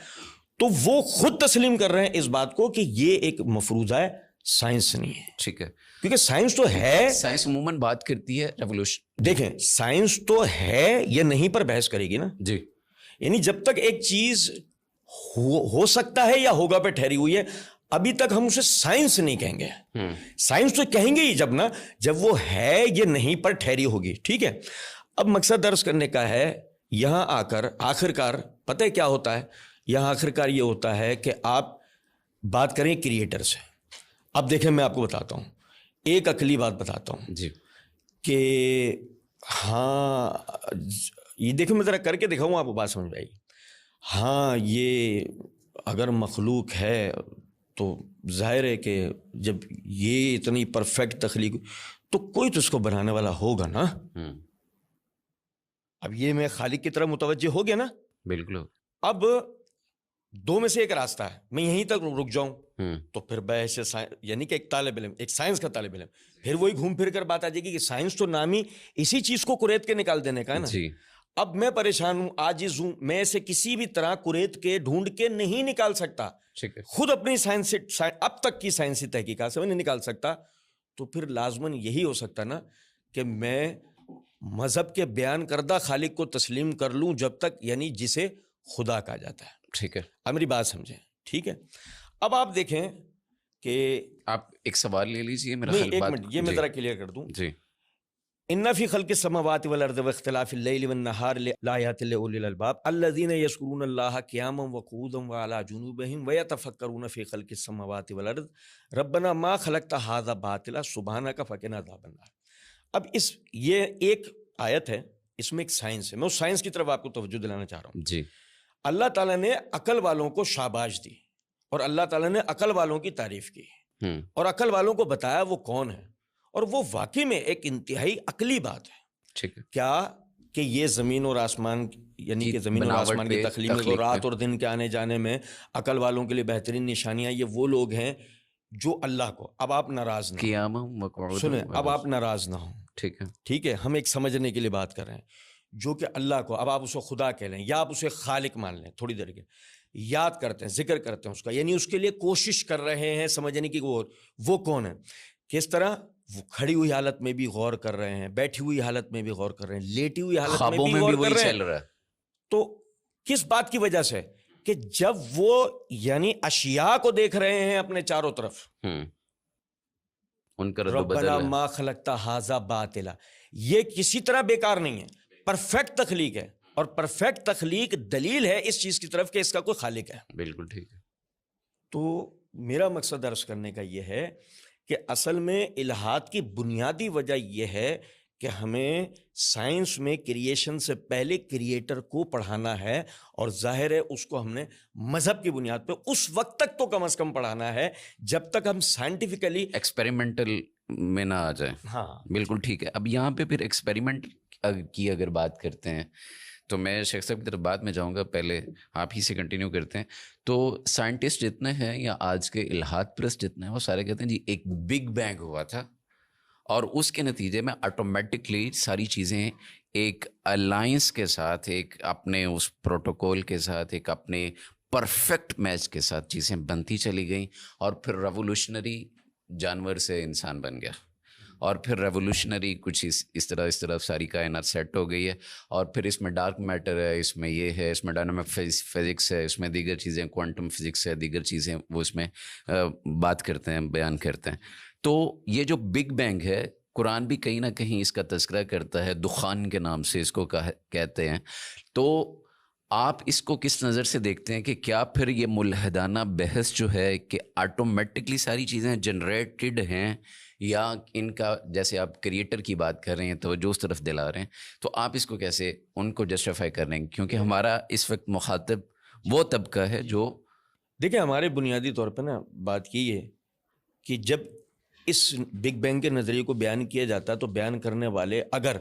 تو وہ خود تسلیم کر رہے ہیں اس بات کو کہ یہ ایک مفروضہ ہے، سائنس نہیں ہے. ٹھیک ہے، کیونکہ سائنس تو ہے، سائنس عموماً بات کرتی ہے ریولوشن. دیکھیں سائنس تو ہے یہ نہیں پر بحث کرے گی نا. جی، یعنی جب تک ایک چیز ہو سکتا ہے یا ہوگا پہ ٹھہری ہوئی ہے، ابھی تک ہم اسے سائنس نہیں کہیں گے. سائنس تو کہیں گے ہی جب وہ ہے یہ نہیں پر ٹھہری ہوگی. ٹھیک ہے، اب مقصد درس کرنے کا ہے یہاں آ کر آخرکار پتہ ہے کیا ہوتا ہے، یہاں آخرکار یہ ہوتا ہے کہ آپ بات کریں کریٹر سے. اب دیکھیں میں آپ کو بتاتا ہوں، ایک عقلی بات بتاتا ہوں جی، کہ ہاں یہ دیکھیں میں ذرا کر کے دکھاؤں آپ کو بات سمجھ آئی. ہاں یہ اگر مخلوق ہے تو ظاہر ہے کہ جب یہ اتنی پرفیکٹ تخلیق تو کوئی تو اس کو بنانے والا ہوگا نا. اب یہ میں خالق کی طرف متوجہ ہو گیا نا. بالکل. اب دو میں سے ایک راستہ ہے، میں یہیں تک رک جاؤں تو پھر بحث یعنی کہ ایک طالب علم، ایک سائنس کا طالب علم، پھر وہی گھوم پھر کر بات آ جائے گی کہ سائنس تو نام ہی اسی چیز کو کریت کے نکال دینے کا ہے نا. اب میں پریشان ہوں، عاجز ہوں، میں اسے کسی بھی طرح کریت کے ڈھونڈ کے نہیں نکال سکتا، خود اپنی سائنس اب تک کی سائنسی تحقیقات سے میں نہیں نکال سکتا. تو پھر لازماً یہی ہو سکتا نا کہ میں مذہب کے بیان کردہ خالق کو تسلیم کر لوں جب تک یعنی جسے خدا کہا جاتا ہے. ٹھیک ہے، اب میری بات سمجھیں. ٹھیک ہے، اب آپ دیکھیں کہ آپ ایک سوال لے لیجیے میرا. نہیں ایک منٹ یہ میں ذرا کلیئر کر دوں. جی، ان فی خلق السماوات والارض واختلاف اللیل والنہار لآیات لأولی الالباب الذین یذکرون اللہ قیاما وقعودا وعلی جنوبہم ویتفکرون فی خلق السماوات والارض ربنا ما خلقت ھذا باطلا سبحانک فقنا عذاب النار. اب یہ ایک آیت ہے، اس میں ایک سائنس ہے، میں اس سائنس کی طرف آپ کو توجہ دلانا چاہ رہا ہوں. جی، اللہ تعالیٰ نے عقل والوں کو شاباش دی اور اللہ تعالیٰ نے عقل والوں کی تعریف کی اور عقل والوں کو بتایا وہ کون ہے، اور وہ واقعی میں ایک انتہائی عقلی بات ہے. ٹھیک ہے، کیا کہ یہ زمین اور آسمان یعنی کہ زمین اور آسمان کی تخلیق میں رات اور دن کے آنے جانے میں عقل والوں کے لیے بہترین نشانیاں، یہ وہ لوگ ہیں جو اللہ کو، اب آپ ناراض نہ ہوں، سنیں اب آپ ناراض نہ ہوں. ٹھیک ہے، ٹھیک ہے، ہم ایک سمجھنے کے لیے بات کر رہے ہیں، جو کہ اللہ کو، اب آپ اسے خدا کہہ لیں یا آپ اسے خالق مان لیں، تھوڑی دیر کے یاد کرتے ہیں، ذکر کرتے ہیں اس کا، یعنی اس کے لیے کوشش کر رہے ہیں سمجھنے کی وہ کون ہے. کس طرح وہ کھڑی ہوئی حالت میں بھی غور کر رہے ہیں، بیٹھی ہوئی حالت میں بھی غور کر رہے ہیں، لیٹی ہوئی حالت میں بھی غور کر رہے ہیں. تو کس بات کی وجہ سے کہ جب وہ یعنی اشیاء کو دیکھ رہے ہیں اپنے چاروں طرف، ان کا ربنا ما خلقت ھذا باطلا، یہ کسی طرح بیکار نہیں ہے، پرفیکٹ تخلیق ہے، اور پرفیکٹ تخلیق دلیل ہے اس چیز کی طرف کہ اس کا کوئی خالق ہے. بالکل ٹھیک ہے. تو میرا مقصد عرض کرنے کا یہ ہے کہ اصل میں الہاد کی بنیادی وجہ یہ ہے کہ ہمیں سائنس میں کریشن سے پہلے کریٹر کو پڑھانا ہے، اور ظاہر ہے اس کو ہم نے مذہب کی بنیاد پہ اس وقت تک تو کم از کم پڑھانا ہے جب تک ہم سائنٹیفکلی ایکسپیریمنٹل میں نہ آ جائے. ہاں بالکل ٹھیک ہے. اب یہاں پہ پھر ایکسپیریمنٹ کی اگر بات کرتے ہیں تو میں شیخ صاحب کی طرف بعد میں جاؤں گا، پہلے آپ ہی سے کنٹینیو کرتے ہیں. تو سائنٹسٹ جتنے ہیں یا آج کے الہاد پرست جتنے ہیں وہ سارے کہتے ہیں جی ایک بگ بینگ ہوا تھا، اور اس کے نتیجے میں آٹومیٹکلی ساری چیزیں ایک الائنس کے ساتھ، ایک اپنے اس پروٹوکول کے ساتھ، ایک اپنے پرفیکٹ میچ کے ساتھ چیزیں بنتی چلی گئیں، اور پھر ریولوشنری جانور سے انسان بن گیا، اور پھر ریولوشنری کچھ اس طرح ساری کائنات سیٹ ہو گئی ہے. اور پھر اس میں ڈارک میٹر ہے، اس میں یہ ہے، اس میں ڈائنامک فزکس ہے، اس میں دیگر چیزیں کوانٹم فزکس ہے، دیگر چیزیں وہ اس میں بات کرتے ہیں، بیان کرتے ہیں. تو یہ جو بگ بینگ ہے، قرآن بھی کہیں نہ کہیں اس کا تذکرہ کرتا ہے، دخان کے نام سے اس کو کہتے ہیں. تو آپ اس کو کس نظر سے دیکھتے ہیں کہ کیا پھر یہ ملحدانہ بحث جو ہے کہ آٹومیٹکلی ساری چیزیں جنریٹڈ ہیں، یا ان کا جیسے آپ کریٹر کی بات کر رہے ہیں توجہ اس طرف دلا رہے ہیں، تو آپ اس کو کیسے ان کو جسٹیفائی کر رہے ہیں؟ کیونکہ ہمارا اس وقت مخاطب وہ طبقہ ہے جو، دیکھیں ہمارے بنیادی طور پہ نا بات یہ ہے کہ جب اس بگ بینگ کے نظریے کو بیان کیا جاتا ہے تو بیان کرنے والے اگر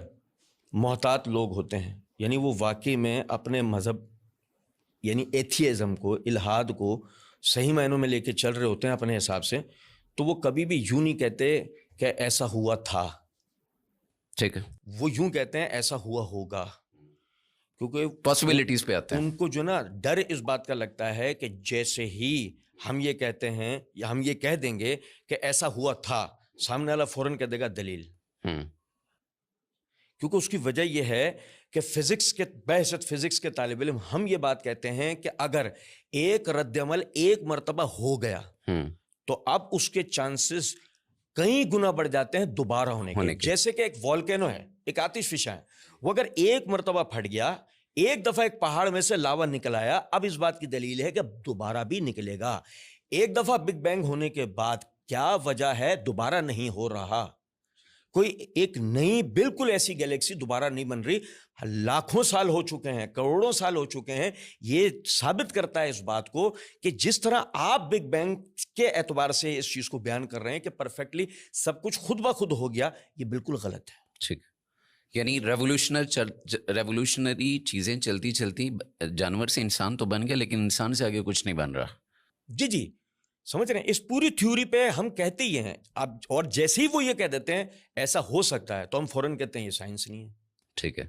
محتاط لوگ ہوتے ہیں، یعنی وہ واقعی میں اپنے مذہب یعنی ایتھیزم کو، الہاد کو صحیح معنوں میں لے کے چل رہے ہوتے ہیں اپنے حساب سے, تو وہ کبھی بھی یوں نہیں کہتے کہ ایسا ہوا تھا, ٹھیک ہے, وہ یوں کہتے ہیں ایسا ہوا ہوگا, کیونکہ پاسبلٹیز پہ آتے ہیں. ان کو جو نا ڈر اس بات کا لگتا ہے کہ جیسے ہی ہم یہ کہتے ہیں یا ہم یہ کہہ دیں گے کہ ایسا ہوا تھا, سامنے والا فوراً کہہ دے گا دلیل. کیونکہ اس کی وجہ یہ ہے کہ فزکس کے بحثت فزکس کے طالب علم ہم یہ بات کہتے ہیں کہ اگر ایک رد عمل ایک مرتبہ ہو گیا تو اب اس کے چانسز کئی گنا بڑھ جاتے ہیں دوبارہ ہونے کے. جیسے کہ ایک والکینو ہے, ایک آتش فشاں ہے, وہ اگر ایک مرتبہ پھٹ گیا, ایک دفعہ ایک پہاڑ میں سے لاوا نکل آیا, اب اس بات کی دلیل ہے کہ اب دوبارہ بھی نکلے گا. ایک دفعہ بگ بینگ ہونے کے بعد کیا وجہ ہے دوبارہ نہیں ہو رہا؟ کوئی ایک نئی بالکل ایسی گیلیکسی دوبارہ نہیں بن رہی. لاکھوں سال ہو چکے ہیں, کروڑوں سال ہو چکے ہیں. یہ ثابت کرتا ہے اس بات کو کہ جس طرح آپ بگ بینگ کے اعتبار سے اس چیز کو بیان کر رہے ہیں کہ پرفیکٹلی سب کچھ خود بخود ہو گیا, یہ بالکل غلط ہے. ٹھیک, یعنی ریولوشنری چیزیں چلتی چلتی جانور سے انسان تو بن گیا, لیکن انسان سے آگے کچھ نہیں بن رہا. جی سمجھ رہے ہیں, اس پوری تھیوری پہ ہم کہتے ہی ہیں اب, اور جیسے ہی وہ یہ کہہ دیتے ہیں ایسا ہو سکتا ہے تو ہم فوراً کہتے ہیں یہ سائنس نہیں ہے. ٹھیک ہے,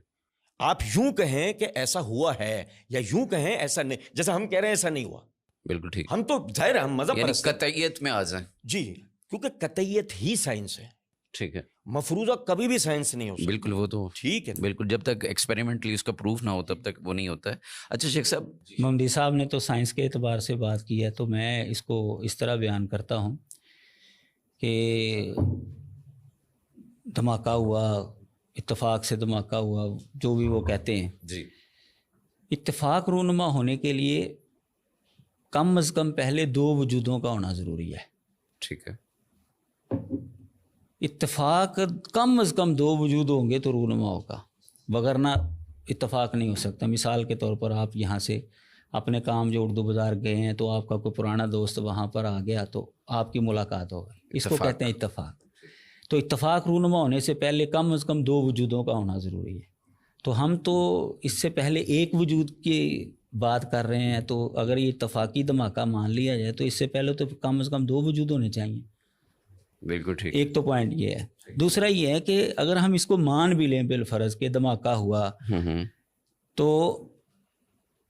آپ یوں کہیں کہ ایسا ہوا ہے یا یوں کہیں ایسا نہیں, جیسا ہم کہہ رہے ہیں ایسا نہیں ہوا. بالکل ٹھیک, ہم تو ظاہر ہے ہم مذہب یعنی پرست ہیں. قطعیت میں آ جائیں. جی, کیونکہ قطعیت ہی سائنس ہے. ٹھیک ہے, مفروضہ کبھی بھی سائنس نہیں ہو سکتا. بالکل, وہ تو ٹھیک ہے, بالکل, جب تک ایکسپیریمنٹلی اس کا پروف نہ ہو تب تک وہ نہیں ہوتا ہے. اچھا شیخ صاحب, محمدی صاحب نے تو سائنس کے اعتبار سے بات کی ہے, تو میں اس کو اس طرح بیان کرتا ہوں کہ دھماکہ ہوا, اتفاق سے دھماکہ ہوا, جو بھی وہ کہتے ہیں. جی, اتفاق رونما ہونے کے لیے کم از کم پہلے دو وجودوں کا ہونا ضروری ہے. ٹھیک ہے, اتفاق کم از کم دو وجود ہوں گے تو رونما ہوگا, وگرنہ اتفاق نہیں ہو سکتا. مثال کے طور پر آپ یہاں سے اپنے کام جو اردو بازار گئے ہیں تو آپ کا کوئی پرانا دوست وہاں پر آ گیا تو آپ کی ملاقات ہو گئی, اس کو کہتے ہیں اتفاق. تو اتفاق رونما ہونے سے پہلے کم از کم دو وجودوں کا ہونا ضروری ہے. تو ہم تو اس سے پہلے ایک وجود کی بات کر رہے ہیں, تو اگر یہ اتفاقی دھماکہ مان لیا جائے تو اس سے پہلے تو کم از کم دو وجود ہونے چاہیے. بالکل ٹھیک. ایک تو پوائنٹ یہ ہے. دوسرا یہ ہے کہ اگر ہم اس کو مان بھی لیں بالفرض کہ دھماکہ ہوا, تو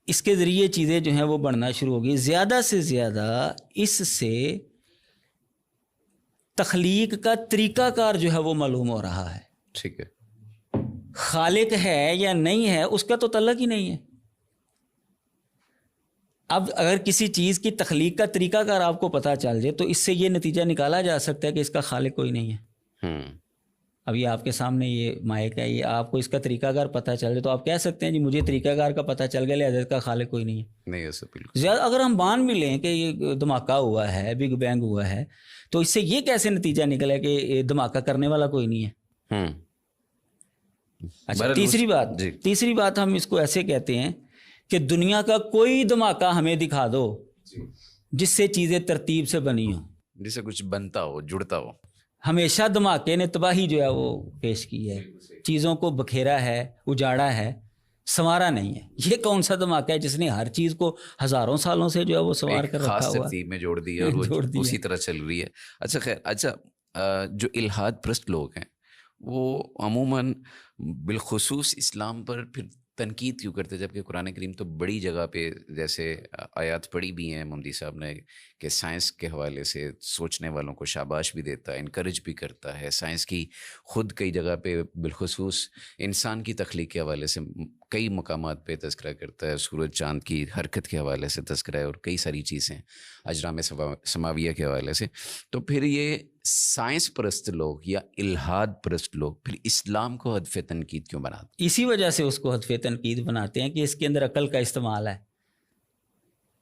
اس کے ذریعے چیزیں جو ہیں وہ بڑھنا شروع ہوگی. زیادہ سے زیادہ اس سے تخلیق کا طریقہ کار جو ہے وہ معلوم ہو رہا ہے. ٹھیک ہے, خالق ہے یا نہیں ہے اس کا تو تعلق ہی نہیں ہے. اب اگر کسی چیز کی تخلیق کا طریقہ کار آپ کو پتہ چل جائے تو اس سے یہ نتیجہ نکالا جا سکتا ہے کہ اس کا خالق کوئی نہیں ہے. اب یہ آپ کے سامنے یہ مائک ہے, یہ آپ کو اس کا طریقہ کار پتہ چل جائے تو آپ کہہ سکتے ہیں جی مجھے طریقہ کار کا پتہ چل گیا لہذا اس کا خالق کوئی نہیں ہے. نہیں ایسا بالکل. زیادہ اگر ہم مان بھی لیں کہ یہ دھماکہ ہوا ہے, بگ بینگ ہوا ہے, تو اس سے یہ کیسے نتیجہ نکلا کہ یہ دھماکہ کرنے والا کوئی نہیں ہے. اچھا, تیسری بات ہم اس کو ایسے کہتے ہیں کہ دنیا کا کوئی دھماکہ ہمیں دکھا دو جس سے چیزیں ترتیب سے بنی ہوں, جس سے کچھ بنتا ہو, جڑتا ہو. ہمیشہ دھماکے نے تباہی جو ہے وہ پیش کی ہے, چیزوں کو بکھیرا ہے, اجاڑا ہے, سنوارا نہیں ہے. یہ کون سا دھماکہ ہے جس نے ہر چیز کو ہزاروں سالوں سے جو ہے وہ سنوار کر رکھا ہوا, خاص ترتیب میں جوڑ دیا اور وہ اسی طرح چل رہی ہے. اچھا خیر, اچھا جو الحاد پرست لوگ ہیں وہ عموماً بالخصوص اسلام پر پھر تنقید کیوں کرتے, جبکہ قرآن کریم تو بڑی جگہ پہ جیسے آیات پڑھی بھی ہیں محمدی صاحب نے کہ سائنس کے حوالے سے سوچنے والوں کو شاباش بھی دیتا ہے, انکریج بھی کرتا ہے. سائنس کی خود کئی جگہ پہ بالخصوص انسان کی تخلیق کے حوالے سے کئی مقامات پہ تذکرہ کرتا ہے, سورج چاند کی حرکت کے حوالے سے تذکرہ ہے اور کئی ساری چیزیں اجرام سماویہ کے حوالے سے. تو پھر یہ سائنس پرست لوگ یا الحاد پرست لوگ پھر اسلام کو ہدف تنقید کیوں بناتے؟ اسی وجہ سے اس کو ہدف تنقید بناتے ہیں کہ اس کے اندر عقل کا استعمال ہے.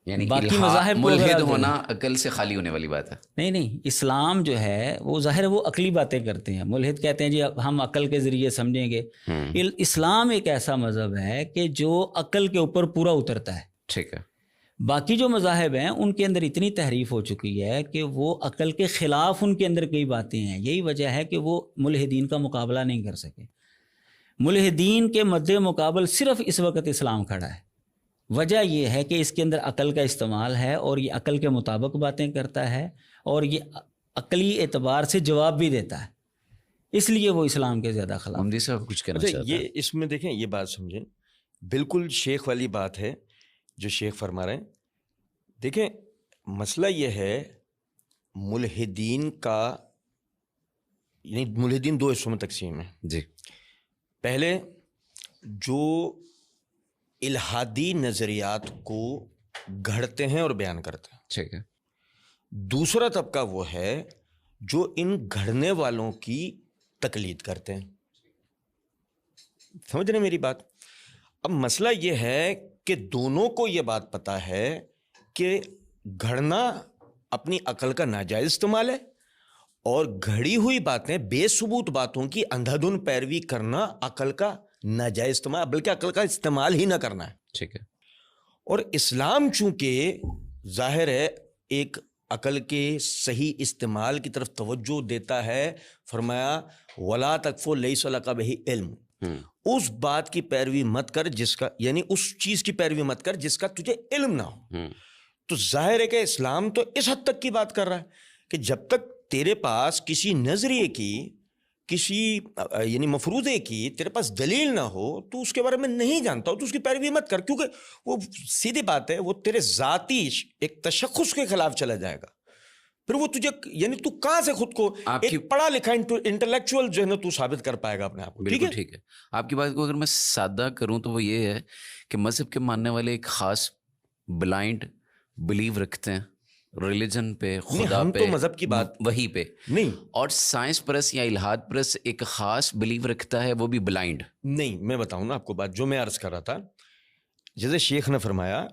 یعنی باقی مذاہب ملحد ہونا عقل سے خالی ہونے والی بات ہے. نہیں, اسلام جو ہے وہ ظاہر وہ عقلی باتیں کرتے ہیں. ملحد کہتے ہیں جی ہم عقل کے ذریعے سمجھیں گے. اسلام ایک ایسا مذہب ہے کہ جو عقل کے اوپر پورا اترتا ہے. ٹھیک ہے. باقی جو مذاہب ہیں ان کے اندر اتنی تحریف ہو چکی ہے کہ وہ عقل کے خلاف ان کے اندر کئی باتیں ہیں. یہی وجہ ہے کہ وہ ملحدین کا مقابلہ نہیں کر سکے. ملحدین کے مد مقابل صرف اس وقت اسلام کھڑا ہے. وجہ یہ ہے کہ اس کے اندر عقل کا استعمال ہے اور یہ عقل کے مطابق باتیں کرتا ہے اور یہ عقلی اعتبار سے جواب بھی دیتا ہے، اس لیے وہ اسلام کے زیادہ خلاف۔ ممدی صاحب کچھ کہنا اچھا، چاہتے ہیں؟ یہ اس میں دیکھیں، یہ بات سمجھیں، بالکل شیخ والی بات ہے جو شیخ فرما رہے ہیں۔ دیکھیں مسئلہ یہ ہے ملحدین کا، یعنی ملحدین دو حصوں میں تقسیم ہے جی، پہلے جو الہادی نظریات کو گھڑتے ہیں اور بیان کرتے ہیں، ٹھیک ہے، دوسرا طبقہ وہ ہے جو ان گھڑنے والوں کی تقلید کرتے ہیں۔ سمجھ رہے ہیں میری بات؟ اب مسئلہ یہ ہے کہ دونوں کو یہ بات پتہ ہے کہ گھڑنا اپنی عقل کا ناجائز استعمال ہے اور گھڑی ہوئی باتیں، بے ثبوت باتوں کی اندھا دھند پیروی کرنا عقل کا ناجائز استعمال، بلکہ عقل کا استعمال ہی نہ کرنا ہے۔ ٹھیک ہے، اور اسلام چونکہ ظاہر ہے ایک عقل کے صحیح استعمال کی طرف توجہ دیتا ہے، فرمایا وَلَا تَقْفُ لَيْسَ لَكَ بِهِ علم، اس بات کی پیروی مت کر جس کا، یعنی اس چیز کی پیروی مت کر جس کا تجھے علم نہ ہو۔ تو ظاہر ہے کہ اسلام تو اس حد تک کی بات کر رہا ہے کہ جب تک تیرے پاس کسی نظریے کی، کسی یعنی مفروضے کی تیرے پاس دلیل نہ ہو تو اس کے بارے میں نہیں جانتا ہو تو اس کی پیروی مت کر، کیونکہ وہ سیدھی بات ہے وہ تیرے ذاتی ایک تشخص کے خلاف چلا جائے گا۔ پھر وہ تجھے، یعنی تو کہاں سے خود کو ایک پڑھا لکھا انٹلیکچوئل جو ہے نا تو ثابت کر پائے گا اپنے آپ کو؟ بالکل ٹھیک ہے۔ آپ کی بات کو اگر میں سادہ کروں تو وہ یہ ہے کہ مذہب کے ماننے والے ایک خاص بلائنڈ بلیو رکھتے ہیں ریلیجن پہ، خدا ہم پہ، تو مذہب کی بات وہی پہ نہیں، اور سائنس پرس یا الہاد پرس ایک خاص بلیو رکھتا ہے، وہ بھی بلائنڈ نہیں۔ میں بتاؤں نا آپ کو بات جو میں عرض کر رہا تھا، جیسے شیخ نے فرمایا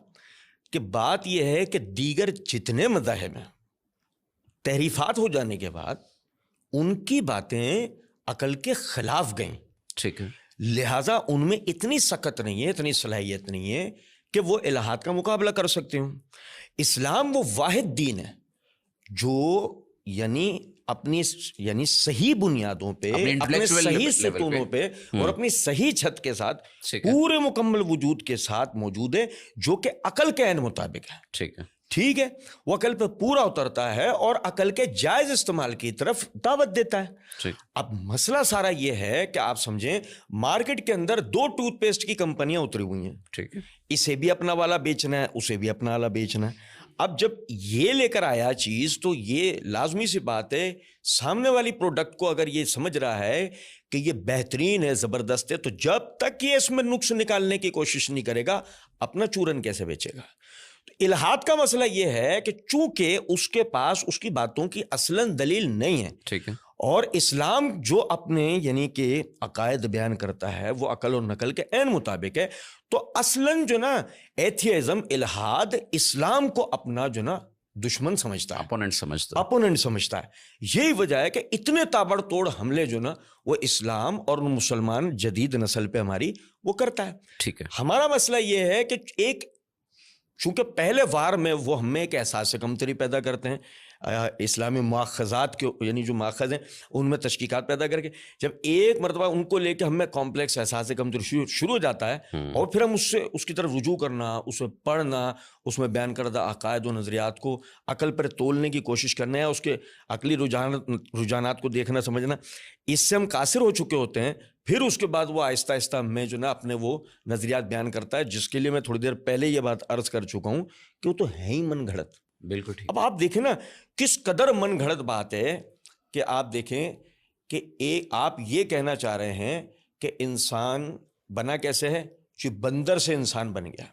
کہ بات یہ ہے کہ دیگر جتنے مذاہب ہیں تحریفات ہو جانے کے بعد ان کی باتیں عقل کے خلاف گئیں، ٹھیک ہے، لہٰذا ان میں اتنی سخت نہیں ہے، اتنی صلاحیت نہیں ہے کہ وہ الہات کا مقابلہ کر سکتے ہوں۔ اسلام وہ واحد دین ہے جو یعنی صحیح بنیادوں پہ، اپنے صحیح ستونوں پہ اور اپنی صحیح چھت کے ساتھ پورے مکمل وجود کے ساتھ موجود ہے، جو کہ عقل کے عین مطابق ہے۔ ٹھیک ہے، ٹھیک ہے، وہ عقل پہ پورا اترتا ہے اور عقل کے جائز استعمال کی طرف دعوت دیتا ہے۔ اب مسئلہ سارا یہ ہے کہ آپ سمجھیں مارکیٹ کے اندر دو ٹوتھ پیسٹ کی کمپنیاں اتری ہوئی ہیں، ٹھیک ہے، اسے بھی اپنا والا بیچنا ہے، اسے بھی اپنا والا بیچنا ہے۔ اب جب یہ لے کر آیا چیز تو یہ لازمی سی بات ہے، سامنے والی پروڈکٹ کو اگر یہ سمجھ رہا ہے کہ یہ بہترین ہے، زبردست ہے، تو جب تک یہ اس میں نقص نکالنے کی کوشش نہیں کرے گا اپنا چورن کیسے بیچے گا؟ الہاد کا مسئلہ یہ ہے کہ چونکہ اس کے پاس اس کی باتوں کی اصلاً دلیل نہیں ہے، ٹھیک ہے، اور اسلام جو اپنے یعنی کہ عقائد بیان کرتا ہے وہ عقل اور نقل کے عین مطابق ہے، تو اصلاً جو نا ایتھیزم، الہاد اسلام کو اپنا جو نا دشمن سمجھتا ہے، اپوننٹ سمجھتا ہے۔ یہی وجہ ہے کہ اتنے تابڑ توڑ حملے جو نا وہ اسلام اور مسلمان جدید نسل پہ ہماری وہ کرتا ہے۔ ٹھیک ہے، ہمارا مسئلہ یہ ہے کہ ایک چونکہ پہلے وار میں وہ ہمیں ایک احساس کمتری پیدا کرتے ہیں، اسلامی مواخذات کے یعنی جو ماخذ ہیں ان میں تشکیکات پیدا کر کے جب ایک مرتبہ ان کو لے کے ہمیں کمپلیکس احساس کمتری شروع ہو جاتا ہے اور پھر ہم اس کی طرف رجوع کرنا، اسے پڑھنا، اس میں بیان کردہ عقائد و نظریات کو عقل پر تولنے کی کوشش کرنا ہے، اس کے عقلی رجحانات کو دیکھنا سمجھنا، اس سے ہم قاصر ہو چکے ہوتے ہیں۔ پھر اس کے بعد وہ آہستہ آہستہ میں جو نا اپنے وہ نظریات بیان کرتا ہے، جس کے لیے میں تھوڑی دیر پہلے یہ بات عرض کر چکا ہوں کہ وہ تو ہے ہی من گھڑت۔ بالکل ٹھیک۔ اب آپ دیکھیں نا کس قدر من گھڑت بات ہے کہ آپ دیکھیں کہ آپ یہ کہنا چاہ رہے ہیں کہ انسان بنا کیسے ہے، جو بندر سے انسان بن گیا۔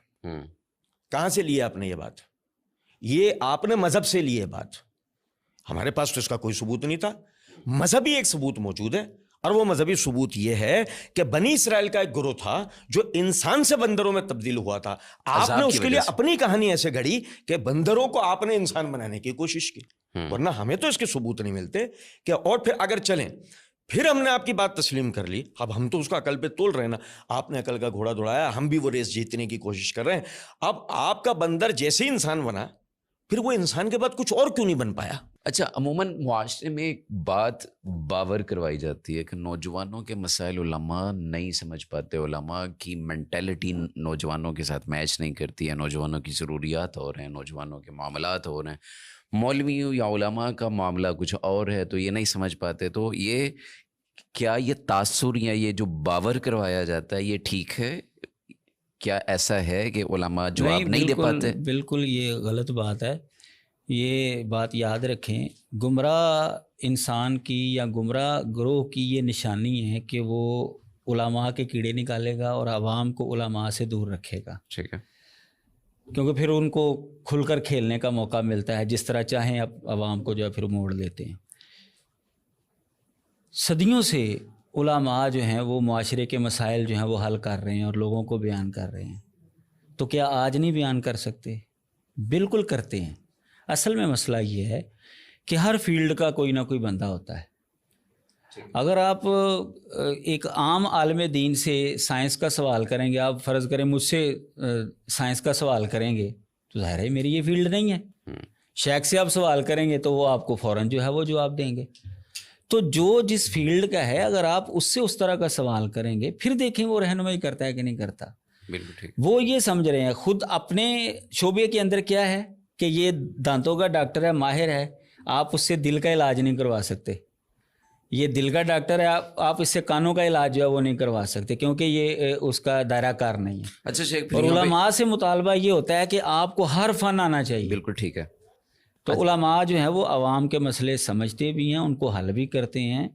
کہاں سے لیا آپ نے یہ بات؟ یہ آپ نے مذہب سے لی ہے بات، ہمارے پاس تو اس کا کوئی ثبوت نہیں تھا۔ مذہبی ایک ثبوت موجود ہے، اور وہ مذہبی ثبوت یہ ہے کہ بنی اسرائیل کا ایک گروہ تھا جو انسان سے بندروں میں تبدیل ہوا تھا۔ آپ نے اس کے لیے اپنی کہانی ایسے گھڑی کہ بندروں کو آپ نے انسان بنانے کی کوشش کی، ورنہ ہمیں تو اس کے ثبوت نہیں ملتے کہ۔ اور پھر اگر چلیں، پھر ہم نے آپ کی بات تسلیم کر لی، اب ہم تو اس کا عقل پہ تول رہے ہیں نا، آپ نے عقل کا گھوڑا دوڑایا، ہم بھی وہ ریس جیتنے کی کوشش کر رہے ہیں۔ اب آپ کا بندر جیسے ہی انسان بنا، پھر وہ انسان کے بعد کچھ اور کیوں نہیں بن پایا؟ اچھا، عموماً معاشرے میں ایک بات باور کروائی جاتی ہے کہ نوجوانوں کے مسائل علماء نہیں سمجھ پاتے، علماء کی مینٹیلٹی نوجوانوں کے ساتھ میچ نہیں کرتی ہے، نوجوانوں کی ضروریات اور ہیں، نوجوانوں کے معاملات اور ہیں، مولویوں یا علماء کا معاملہ کچھ اور ہے تو یہ نہیں سمجھ پاتے. تو یہ کیا یہ تاثر یا یہ جو باور کروایا جاتا ہے یہ ٹھیک ہے؟ کیا ایسا ہے کہ علماء جواب نہیں دے پاتے؟ بالکل یہ غلط بات ہے. یہ بات یاد رکھیں، گمراہ انسان کی یا گمراہ گروہ کی یہ نشانی ہے کہ وہ علماء کے کیڑے نکالے گا اور عوام کو علماء سے دور رکھے گا. ٹھیک ہے. کیونکہ پھر ان کو کھل کر کھیلنے کا موقع ملتا ہے، جس طرح چاہیں اب عوام کو جو ہے پھر موڑ دیتے ہیں. صدیوں سے علماء جو ہیں وہ معاشرے کے مسائل جو ہیں وہ حل کر رہے ہیں اور لوگوں کو بیان کر رہے ہیں. تو کیا آج نہیں بیان کر سکتے؟ بالکل کرتے ہیں. اصل میں مسئلہ یہ ہے کہ ہر فیلڈ کا کوئی نہ کوئی بندہ ہوتا ہے. اگر آپ ایک عام عالم دین سے سائنس کا سوال کریں گے، آپ فرض کریں مجھ سے سائنس کا سوال کریں گے تو ظاہر ہے میری یہ فیلڈ نہیں ہے. شیخ سے آپ سوال کریں گے تو وہ آپ کو فوراً جو ہے وہ جواب دیں گے. تو جو جس فیلڈ کا ہے اگر آپ اس سے اس طرح کا سوال کریں گے پھر دیکھیں وہ رہنمائی کرتا ہے کہ نہیں کرتا. بالکل ٹھیک. وہ یہ سمجھ رہے ہیں خود اپنے شعبے کے اندر کیا ہے کہ یہ دانتوں کا ڈاکٹر ہے، ماہر ہے، آپ اس سے دل کا علاج نہیں کروا سکتے. یہ دل کا ڈاکٹر ہے، آپ اس سے کانوں کا علاج جو ہے وہ نہیں کروا سکتے کیونکہ یہ اس کا دائرہ کار نہیں ہے. اچھا شیخ، اور علماء سے مطالبہ یہ ہوتا ہے کہ آپ کو ہر فن آنا چاہیے. بالکل ٹھیک ہے. تو علماء جو ہیں وہ عوام کے مسئلے سمجھتے بھی ہیں، ان کو حل بھی کرتے ہیں.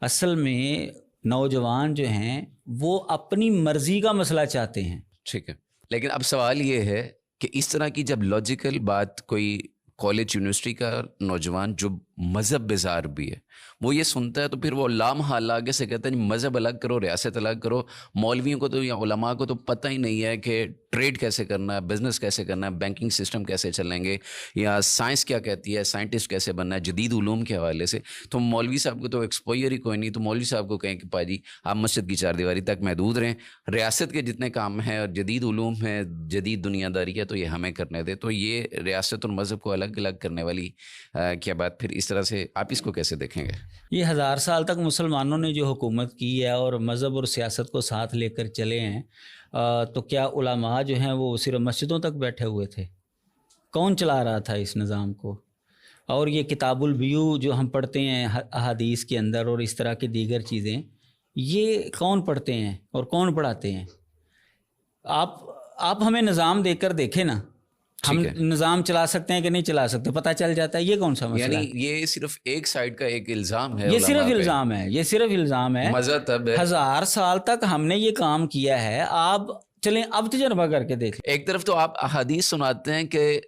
اصل میں نوجوان جو ہیں وہ اپنی مرضی کا مسئلہ چاہتے ہیں. ٹھیک ہے. لیکن اب سوال یہ ہے کہ اس طرح کی جب لاجیکل بات کوئی کالج یونیورسٹی کا نوجوان جو مذہب بیزار بھی ہے وہ یہ سنتا ہے تو پھر وہ لامحال آگے سے کہتا ہے مذہب الگ کرو، ریاست الگ کرو. مولویوں کو تو یا علماء کو تو پتہ ہی نہیں ہے کہ ٹریڈ کیسے کرنا ہے، بزنس کیسے کرنا ہے، بینکنگ سسٹم کیسے چلیں گے، یا سائنس کیا کہتی ہے، سائنٹسٹ کیسے بننا ہے جدید علوم کے حوالے سے. تو مولوی صاحب کو تو ایکسپوئر ہی کوئی نہیں. تو مولوی صاحب کو کہیں کہ پاجی آپ مسجد کی 4 دیواری تک محدود رہیں، ریاست کے جتنے کام ہیں اور جدید علوم ہیں، جدید دنیا داری ہے تو یہ ہمیں کرنے دے. تو یہ ریاست اور مذہب کو الگ الگ کرنے والی کیا بات پھر اس طرح سے آپ اس کو کیسے دیکھیں گے؟ یہ 1000 سال تک مسلمانوں نے جو حکومت کی ہے اور مذہب اور سیاست کو ساتھ لے کر چلے ہیں، تو کیا علماء جو ہیں وہ صرف مسجدوں تک بیٹھے ہوئے تھے؟ کون چلا رہا تھا اس نظام کو؟ اور یہ کتاب البیوع جو ہم پڑھتے ہیں احادیث کے اندر اور اس طرح کی دیگر چیزیں، یہ کون پڑھتے ہیں اور کون پڑھاتے ہیں؟ آپ ہمیں نظام دے کر دیکھیں نا، ہم نظام چلا سکتے ہیں کہ نہیں چلا سکتے پتہ چل جاتا ہے. یہ کون سا مسئلہ ہے؟ یعنی یہ صرف ایک سائیڈ کا ایک الزام ہے. یہ صرف الزام ہے، یہ صرف الزام ہے. مذہب 1000 سال تک ہم نے یہ کام کیا ہے. آپ چلیں اب تجربہ کر کے دیکھ لیں. ایک طرف تو آپ احادیث سناتے ہیں کہ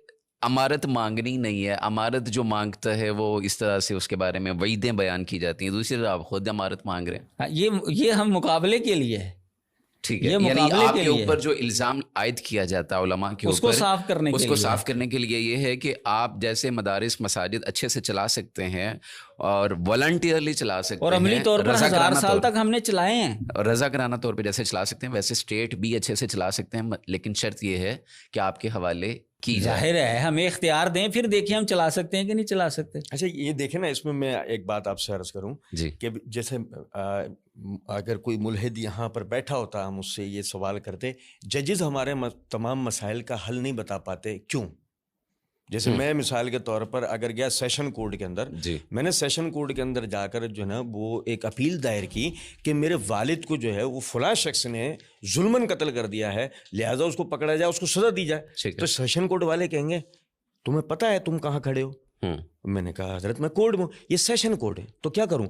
امارت مانگنی نہیں ہے، امارت جو مانگتا ہے وہ اس طرح سے اس کے بارے میں وعیدیں بیان کی جاتی ہیں، دوسری طرف آپ خود امارت مانگ رہے ہیں. یہ ہم مقابلے کے لیے ہے. ٹھیک ہے. یعنی آپ کے اوپر جو الزام عائد کیا جاتا ہے علماء کے اوپر، اس کو صاف کرنے کے لیے یہ ہے کہ آپ جیسے مدارس مساجد اچھے سے چلا سکتے ہیں اور والنٹیئرلی چلا سکتے ہیں، اور عملی طور پر 1000 سال تک ہم نے چلائے ہیں، اور رضا کرانہ طور پہ جیسے چلا سکتے ہیں ویسے اسٹیٹ بھی اچھے سے چلا سکتے ہیں. لیکن شرط یہ ہے کہ آپ کے حوالے کی جائے. ظاہر ہے ہمیں اختیار دیں پھر دیکھیں ہم چلا سکتے ہیں کہ نہیں چلا سکتے. اچھا یہ دیکھیں نا، اس میں ایک بات آپ سے عرض کروں جی کہ جیسے اگر کوئی ملحد یہاں پر بیٹھا ہوتا ہم اس سے یہ سوال کرتے ججز ہمارے تمام مسائل کا حل نہیں بتا پاتے کیوں؟ جیسے میں مثال کے طور پر اگر گیا سیشن کورٹ کے اندر، میں نے سیشن کورٹ کے اندر جا کر جو ہے نا وہ ایک اپیل دائر کی کہ میرے والد کو جو ہے وہ فلاں شخص نے ظلماً قتل کر دیا ہے، لہٰذا اس کو پکڑا جائے، اس کو سزا دی جائے. تو سیشن کورٹ والے کہیں گے تمہیں پتہ ہے تم کہاں کھڑے ہو؟ میں نے کہا حضرت میں کورٹ میں ہوں. یہ سیشن کورٹ ہے تو کیا کروں؟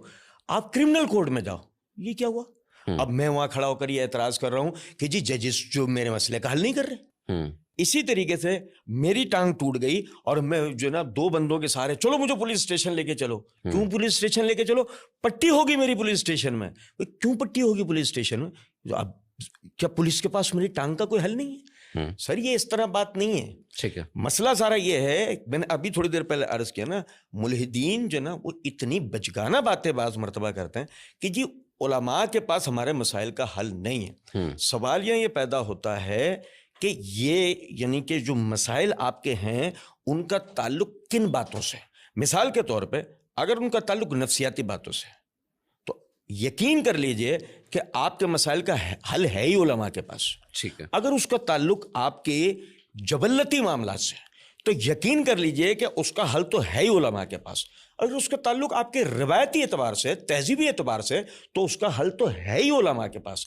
آپ کرمنل کورٹ میں جاؤ. یہ کیا ہوا؟ اب میں وہاں کھڑا ہو کر یہ اعتراض کر رہا ہوں کہ جی ججز جو میرے مسئلے کا حل نہیں کر رہے. اسی طریقے سے میری ٹانگ ٹوٹ گئی اور میں جو نا 2 بندوں کے سہارے چلو مجھے پولیس اسٹیشن لے کے چلو. کیوں پولیس اسٹیشن لے کے چلو؟ پٹی ہوگی میری پولیس اسٹیشن میں. کیوں پٹی ہوگی پولیس اسٹیشن میں؟ اب کیا پولیس کے پاس میری ٹانگ کا کوئی حل نہیں ہے؟ سر یہ اس طرح بات نہیں ہے. ٹھیک ہے. مسئلہ سارا یہ ہے، میں نے ابھی تھوڑی دیر پہلے عرض کیا نا، ملحدین جو نا وہ اتنی بچگانہ باتیں بعض مرتبہ کرتے ہیں کہ جی علماء کے پاس ہمارے مسائل کا حل نہیں ہے. سوال یہ پیدا ہوتا ہے کہ یہ یعنی کہ جو مسائل آپ کے ہیں ان کا تعلق کن باتوں سے. مثال کے طور پہ اگر ان کا تعلق نفسیاتی باتوں سے تو یقین کر لیجئے کہ آپ کے مسائل کا حل ہے ہی علماء کے پاس. ٹھیک ہے. اگر اس کا تعلق آپ کے جبلتی معاملات سے تو یقین کر لیجئے کہ اس کا حل تو ہے ہی علماء کے پاس. اگر اس کا تعلق آپ کے روایتی اعتبار سے تہذیبی اعتبار سے تو اس کا حل تو ہے ہی علماء کے پاس.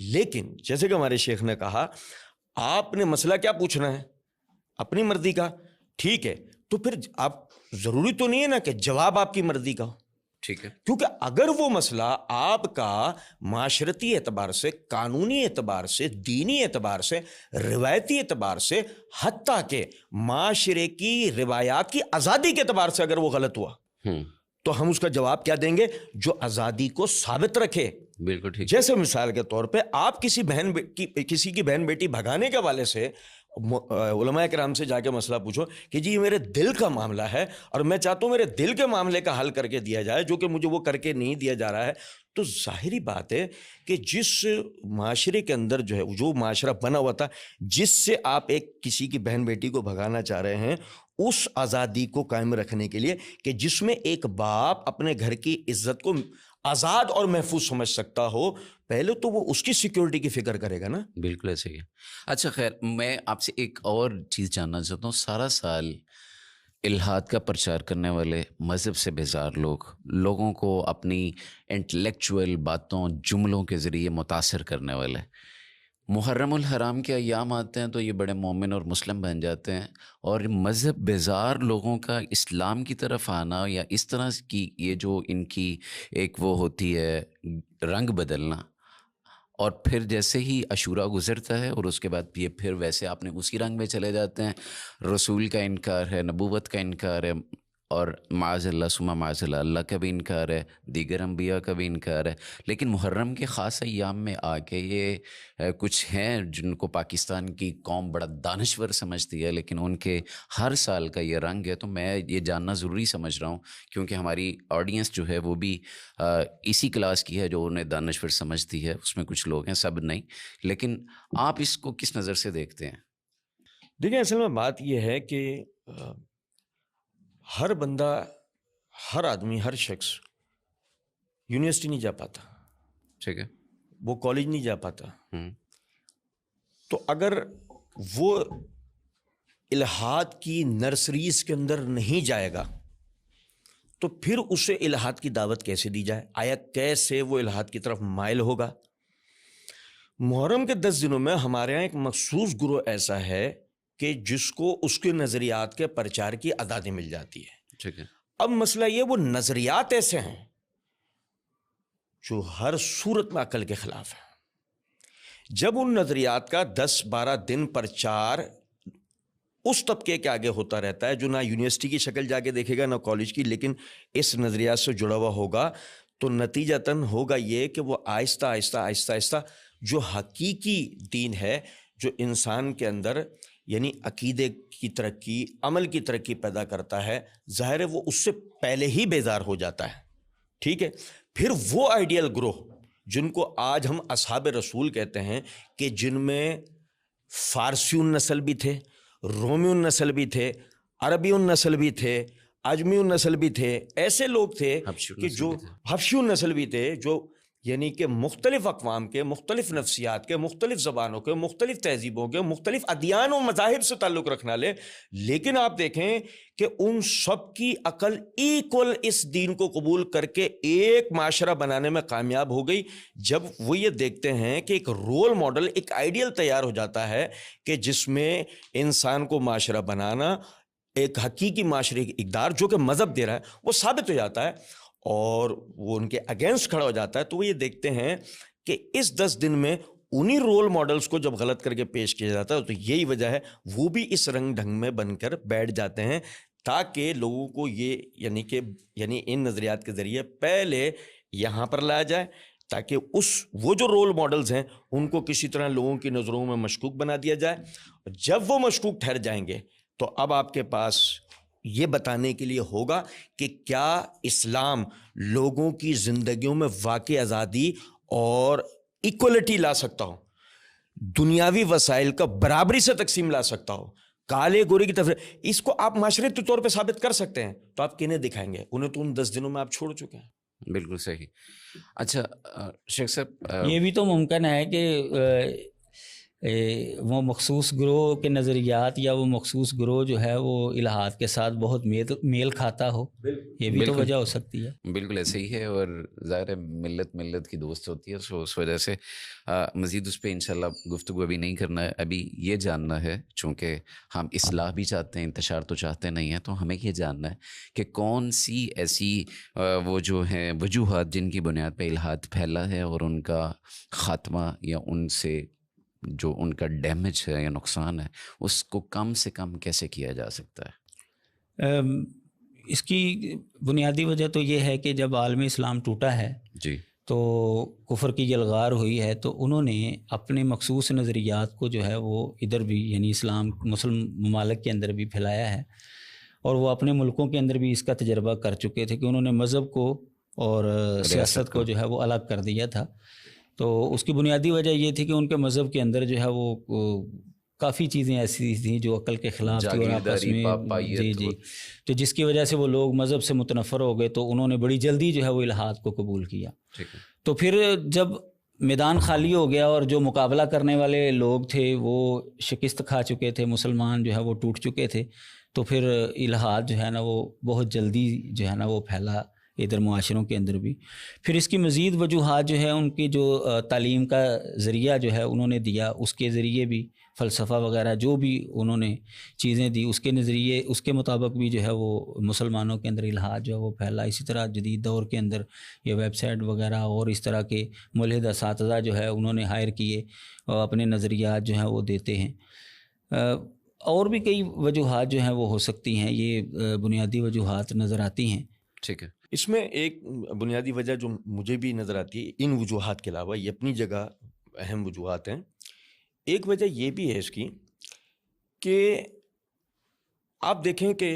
لیکن جیسے کہ ہمارے شیخ نے کہا آپ نے مسئلہ کیا پوچھنا ہے اپنی مرضی کا, ٹھیک ہے, تو پھر آپ ضروری تو نہیں ہے نا کہ جواب آپ کی مرضی کا ہو. ٹھیک ہے. کیونکہ اگر وہ مسئلہ آپ کا معاشرتی اعتبار سے, قانونی اعتبار سے, دینی اعتبار سے, روایتی اعتبار سے, حتیٰ کہ معاشرے کی روایات کی آزادی کے اعتبار سے اگر وہ غلط ہوا تو ہم اس کا جواب کیا دیں گے جو آزادی کو ثابت رکھے. بالکل ٹھیک. جیسے مثال کے طور پہ آپ کسی کی بہن بیٹی بھگانے کے حوالے سے علماء کرام سے جا کے مسئلہ پوچھو کہ جی میرے دل کا معاملہ ہے اور میں چاہتا ہوں میرے دل کے معاملے کا حل کر کے دیا جائے, جو کہ مجھے وہ کر کے نہیں دیا جا رہا ہے, تو ظاہری بات ہے کہ جس معاشرے کے اندر جو ہے جو معاشرہ بنا ہوا تھا جس سے آپ کسی کی بہن بیٹی کو بھگانا چاہ رہے ہیں, اس آزادی کو قائم رکھنے کے لیے کہ جس میں ایک باپ اپنے گھر کی عزت کو آزاد اور محفوظ سمجھ سکتا ہو, پہلے تو وہ اس کی سیکیورٹی کی فکر کرے گا نا. بالکل ایسے ہی. اچھا خیر, میں آپ سے ایک اور چیز جاننا چاہتا ہوں. سارا سال الحاد کا پرچار کرنے والے, مذہب سے بیزار لوگوں کو اپنی انٹلیکچوئل باتوں جملوں کے ذریعے متاثر کرنے والے, محرم الحرام کے ایام آتے ہیں تو یہ بڑے مومن اور مسلم بن جاتے ہیں, اور مذہب بیزار لوگوں کا اسلام کی طرف آنا یا اس طرح کی یہ جو ان کی ایک وہ ہوتی ہے رنگ بدلنا, اور پھر جیسے ہی عاشورہ گزرتا ہے اور اس کے بعد یہ پھر ویسے آپ نے اسی رنگ میں چلے جاتے ہیں. رسول کا انکار ہے, نبوت کا انکار ہے, اور معاذ اللہ ثم معاذ اللہ کا بھی انکار ہے, دیگر انبیاء کا بھی انکار ہے. لیکن محرم کے خاص ایام میں آ کے یہ کچھ ہیں جن کو پاکستان کی قوم بڑا دانشور سمجھتی ہے, لیکن ان کے ہر سال کا یہ رنگ ہے. تو میں یہ جاننا ضروری سمجھ رہا ہوں کیونکہ ہماری آڈینس جو ہے وہ بھی اسی کلاس کی ہے جو انہیں دانشور سمجھتی ہے. اس میں کچھ لوگ ہیں, سب نہیں. لیکن آپ اس کو کس نظر سے دیکھتے ہیں؟ دیکھیں اصل میں بات یہ ہے کہ ہر بندہ, ہر آدمی, ہر شخص یونیورسٹی نہیں جا پاتا. ٹھیک ہے. وہ کالج نہیں جا پاتا. تو اگر وہ الحاد کی نرسریز کے اندر نہیں جائے گا تو پھر اسے الحاد کی دعوت کیسے دی جائے؟ آیا کیسے وہ الحاد کی طرف مائل ہوگا؟ محرم کے 10 دنوں میں ہمارے یہاں ایک مخصوص گروہ ایسا ہے کہ جس کو اس کے نظریات کے پرچار کی آزادی مل جاتی ہے. ٹھیک ہے. اب مسئلہ یہ وہ نظریات ایسے ہیں جو ہر صورت میں عقل کے خلاف ہیں. جب ان نظریات کا 10-12 دن پرچار اس طبقے کے آگے ہوتا رہتا ہے جو نہ یونیورسٹی کی شکل جا کے دیکھے گا نہ کالج کی, لیکن اس نظریات سے جڑا ہوا ہوگا, تو نتیجتاً ہوگا یہ کہ وہ آہستہ آہستہ آہستہ آہستہ جو حقیقی دین ہے, جو انسان کے اندر یعنی عقیدے کی ترقی, عمل کی ترقی پیدا کرتا ہے, ظاہر ہے وہ اس سے پہلے ہی بیزار ہو جاتا ہے. ٹھیک ہے. پھر وہ آئیڈیل گروہ جن کو آج ہم اصحاب رسول کہتے ہیں کہ جن میں فارسی النسل بھی تھے, رومی النسل بھی تھے, عربی النسل بھی تھے, عجمی النسل بھی تھے, ایسے لوگ تھے کہ جو حبشی النسل بھی تھے, جو یعنی کہ مختلف اقوام کے, مختلف نفسیات کے, مختلف زبانوں کے, مختلف تہذیبوں کے, مختلف ادیان و مذاہب سے تعلق رکھنا لے. لیکن آپ دیکھیں کہ ان سب کی عقل ایکول اس دین کو قبول کر کے ایک معاشرہ بنانے میں کامیاب ہو گئی, جب وہ یہ دیکھتے ہیں کہ ایک رول ماڈل, ایک آئیڈیل تیار ہو جاتا ہے کہ جس میں انسان کو معاشرہ بنانا, ایک حقیقی معاشرے کی اقدار جو کہ مذہب دے رہا ہے وہ ثابت ہو جاتا ہے اور وہ ان کے اگینسٹ کھڑا ہو جاتا ہے. تو وہ یہ دیکھتے ہیں کہ اس 10 دن میں انہی رول ماڈلز کو جب غلط کر کے پیش کیا جاتا ہے تو یہی وجہ ہے وہ بھی اس رنگ ڈھنگ میں بن کر بیٹھ جاتے ہیں, تاکہ لوگوں کو یہ یعنی ان نظریات کے ذریعے پہلے یہاں پر لایا جائے, تاکہ وہ جو رول ماڈلز ہیں ان کو کسی طرح لوگوں کی نظروں میں مشکوک بنا دیا جائے. جب وہ مشکوک ٹھہر جائیں گے تو اب آپ کے پاس یہ بتانے کے لیے ہوگا کہ کیا اسلام لوگوں کی زندگیوں میں واقعی آزادی اور ایکولیٹی لا سکتا ہو. دنیاوی وسائل کا برابری سے تقسیم لا سکتا ہو, کالے گورے کی طرف, اس کو آپ معاشرتی طور پہ ثابت کر سکتے ہیں, تو آپ کنہیں دکھائیں گے؟ انہیں تو ان 10 دنوں میں آپ چھوڑ چکے ہیں. بالکل صحیح. اچھا شیخ صاحب, یہ بھی تو ممکن ہے کہ وہ مخصوص گروہ کے نظریات یا وہ مخصوص گروہ جو ہے وہ الہاد کے ساتھ بہت میل کھاتا ہو, یہ بھی تو وجہ ہو سکتی ہے. بالکل ایسے ہی ہے, اور ظاہر ہے ملت کی دوست ہوتی ہے, سو اس وجہ سے مزید اس پہ انشاءاللہ گفتگو ابھی نہیں کرنا ہے. ابھی یہ جاننا ہے, چونکہ ہم اصلاح بھی چاہتے ہیں, انتشار تو چاہتے نہیں ہیں, تو ہمیں یہ جاننا ہے کہ کون سی ایسی وہ جو ہیں وجوہات جن کی بنیاد پہ الہاد پھیلا ہے, اور ان کا خاتمہ یا ان سے جو ان کا ڈیمیج ہے یا نقصان ہے اس کو کم سے کم کیسے کیا جا سکتا ہے؟ اس کی بنیادی وجہ تو یہ ہے کہ جب عالم اسلام ٹوٹا ہے جی, تو کفر کی یلغار ہوئی ہے, تو انہوں نے اپنے مخصوص نظریات کو جو ہے وہ ادھر بھی یعنی اسلام مسلم ممالک کے اندر بھی پھیلایا ہے, اور وہ اپنے ملکوں کے اندر بھی اس کا تجربہ کر چکے تھے کہ انہوں نے مذہب کو اور سیاست کو جو ہے وہ الگ کر دیا تھا. تو اس کی بنیادی وجہ یہ تھی کہ ان کے مذہب کے اندر جو ہے وہ کافی چیزیں ایسی تھیں جو عقل کے خلاف تھی اور آپس میں جی تو جس کی وجہ سے وہ لوگ مذہب سے متنفر ہو گئے, تو انہوں نے بڑی جلدی جو ہے وہ الہاد کو قبول کیا. تو پھر جب میدان خالی ہو گیا اور جو مقابلہ کرنے والے لوگ تھے وہ شکست کھا چکے تھے, مسلمان جو ہے وہ ٹوٹ چکے تھے, تو پھر الہاد جو ہے نا وہ بہت جلدی جو ہے نا وہ پھیلا ادھر معاشروں کے اندر بھی. پھر اس کی مزید وجوہات جو ہے ان کی جو تعلیم کا ذریعہ جو ہے انہوں نے دیا, اس کے ذریعے بھی فلسفہ وغیرہ جو بھی انہوں نے چیزیں دی اس کے نظریے اس کے مطابق بھی جو ہے وہ مسلمانوں کے اندر الہاد جو ہے وہ پھیلا. اسی طرح جدید دور کے اندر یہ ویب سائٹ وغیرہ اور اس طرح کے ملحد اساتذہ جو ہے انہوں نے ہائر کیے اور اپنے نظریات جو ہیں وہ دیتے ہیں. اور بھی کئی وجوہات جو ہیں وہ ہو سکتی ہیں, یہ بنیادی وجوہات نظر آتی ہیں. ٹھیک ہے. اس میں ایک بنیادی وجہ جو مجھے بھی نظر آتی ہے ان وجوہات کے علاوہ, یہ اپنی جگہ اہم وجوہات ہیں, ایک وجہ یہ بھی ہے اس کی کہ آپ دیکھیں کہ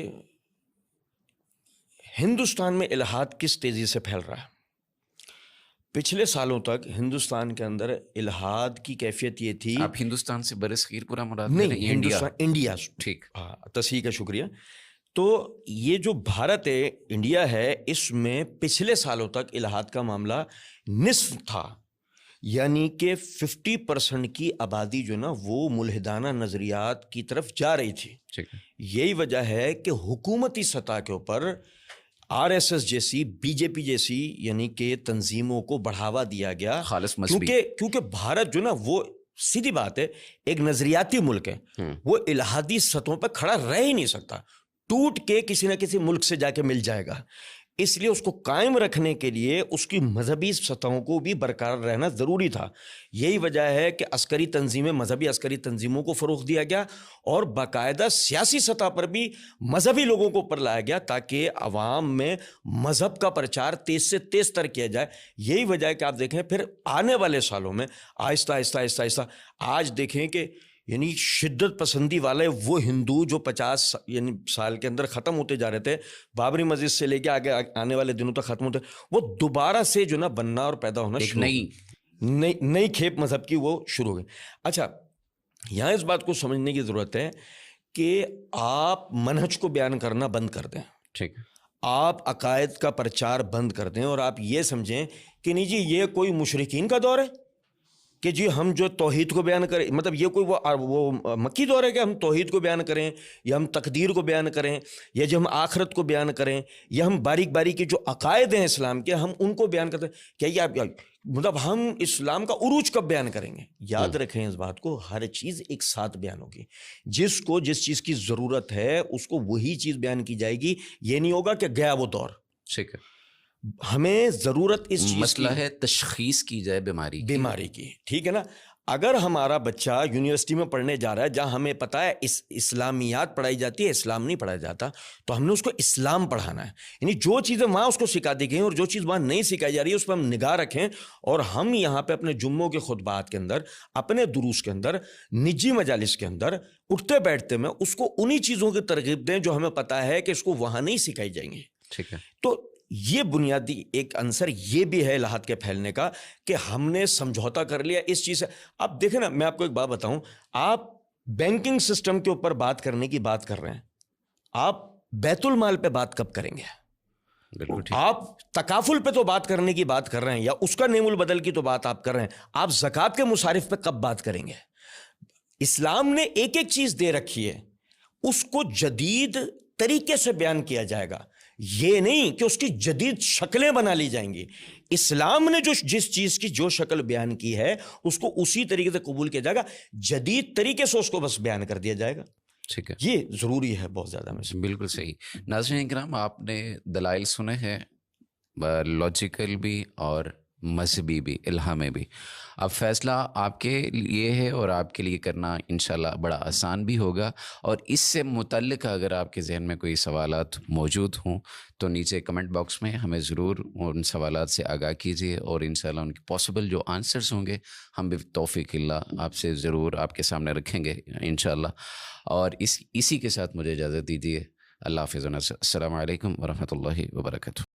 ہندوستان میں الہاد کس تیزی سے پھیل رہا ہے. پچھلے سالوں تک ہندوستان کے اندر الہاد کی کیفیت یہ تھی. آپ ہندوستان سے برصغیر پورا مراد نہیں, ہندوستان انڈیا. ٹھیک, تصحیح کا شکریہ. تو یہ جو بھارت ہے, انڈیا ہے, اس میں پچھلے سالوں تک الہاد کا معاملہ نصف تھا, یعنی کہ 50% کی آبادی جو نا وہ ملحدانہ نظریات کی طرف جا رہی تھی. یہی وجہ ہے کہ حکومتی سطح کے اوپر RSS جیسی, BJP جیسی یعنی کہ تنظیموں کو بڑھاوا دیا گیا, خالص کیونکہ بھارت جو نا وہ سیدھی بات ہے ایک نظریاتی ملک ہے, وہ الہادی سطحوں پہ کھڑا رہ ہی نہیں سکتا, ٹوٹ کے کسی نہ کسی ملک سے جا کے مل جائے گا. اس لیے اس کو قائم رکھنے کے لیے اس کی مذہبی سطحوں کو بھی برقرار رہنا ضروری تھا. یہی وجہ ہے کہ عسکری تنظیمیں, مذہبی عسکری تنظیموں کو فروغ دیا گیا اور باقاعدہ سیاسی سطح پر بھی مذہبی لوگوں کو اوپر لایا گیا تاکہ عوام میں مذہب کا پرچار تیز سے تیز تر کیا جائے. یہی وجہ ہے کہ آپ دیکھیں پھر آنے والے سالوں میں آہستہ آہستہ آہستہ آہستہ آج دیکھیں کہ یعنی شدت پسندی والے وہ ہندو جو 50 سال کے اندر ختم ہوتے جا رہے تھے, بابری مسجد سے لے کے آگے آنے والے دنوں تک ختم ہوتے, وہ دوبارہ سے جو نا بننا اور پیدا ہونا شروع, نئی کھیپ مذہب کی وہ شروع ہو گئی. اچھا, یہاں اس بات کو سمجھنے کی ضرورت ہے کہ آپ منہج کو بیان کرنا بند کر دیں. ٹھیک, آپ عقائد کا پرچار بند کر دیں اور آپ یہ سمجھیں کہ نہیں جی یہ کوئی مشرکین کا دور ہے کہ جی ہم جو توحید کو بیان کریں, مطلب یہ کوئی وہ مکی دور ہے کہ ہم توحید کو بیان کریں یا ہم تقدیر کو بیان کریں یا جو ہم آخرت کو بیان کریں یا ہم باریک باریک کے جو عقائد ہیں اسلام کے ہم ان کو بیان کرتے ہیں. کیا یہ مطلب ہم اسلام کا عروج کب بیان کریں گے؟ یاد رکھیں اس بات کو, ہر چیز ایک ساتھ بیان ہوگی. جس کو جس چیز کی ضرورت ہے اس کو وہی چیز بیان کی جائے گی. یہ نہیں ہوگا کہ گیا وہ دور. ٹھیک ہے, ہمیں ضرورت اس چیز مسئلہ ہے تشخیص کی جائے بیماری کی. ٹھیک ہے نا, اگر ہمارا بچہ یونیورسٹی میں پڑھنے جا رہا ہے جہاں ہمیں پتہ ہے اسلامیات پڑھائی جاتی ہے, اسلام نہیں پڑھایا جاتا, تو ہم نے اس کو اسلام پڑھانا ہے. یعنی جو چیزیں وہاں اس کو سکھا دی گئی ہیں اور جو چیز وہاں نہیں سکھائی جا رہی ہے اس پہ ہم نگاہ رکھیں, اور ہم یہاں پہ اپنے جمعوں کے خطبات کے اندر, اپنے دروس کے اندر, نجی مجالس کے اندر اٹھتے بیٹھتے میں اس کو انہی چیزوں کی ترغیب دیں جو ہمیں پتہ ہے کہ اس کو وہاں نہیں سکھائی جائیں گی. ٹھیک ہے, تو یہ بنیادی ایک عنصر یہ بھی ہے الحاد کے پھیلنے کا کہ ہم نے سمجھوتا کر لیا اس چیز سے. اب دیکھیں نا, میں آپ کو ایک بات بتاؤں, آپ بینکنگ سسٹم کے اوپر بات کرنے کی بات کر رہے ہیں, آپ بیت المال پہ بات کب کریں گے؟ آپ تکافل پہ تو بات کرنے کی بات کر رہے ہیں, یا اس کا نیم البدل کی تو بات آپ کر رہے ہیں, آپ زکوٰۃ کے مصارف پہ کب بات کریں گے؟ اسلام نے ایک ایک چیز دے رکھی ہے, اس کو جدید طریقے سے بیان کیا جائے گا, یہ نہیں کہ اس کی جدید شکلیں بنا لی جائیں گی. اسلام نے جس چیز کی جو شکل بیان کی ہے اس کو اسی طریقے سے قبول کیا جائے گا, جدید طریقے سے اس کو بس بیان کر دیا جائے گا. ٹھیک ہے, یہ ضروری ہے بہت زیادہ. میں بالکل صحیح. ناظرین کرام, آپ نے دلائل سنے ہیں, لاجیکل بھی اور مذہبی بھی, الہامی بھی. اب فیصلہ آپ کے لیے ہے اور آپ کے لیے کرنا انشاءاللہ بڑا آسان بھی ہوگا. اور اس سے متعلق اگر آپ کے ذہن میں کوئی سوالات موجود ہوں تو نیچے کمنٹ باکس میں ہمیں ضرور ان سوالات سے آگاہ کیجیے, اور انشاءاللہ ان کے پاسبل جو آنسرز ہوں گے ہم بھی توفیق اللہ آپ سے ضرور آپ کے سامنے رکھیں گے انشاءاللہ. اور اسی کے ساتھ مجھے اجازت دیجیے. اللہ حافظ. السلام علیکم ورحمۃ اللہ وبرکاتہ.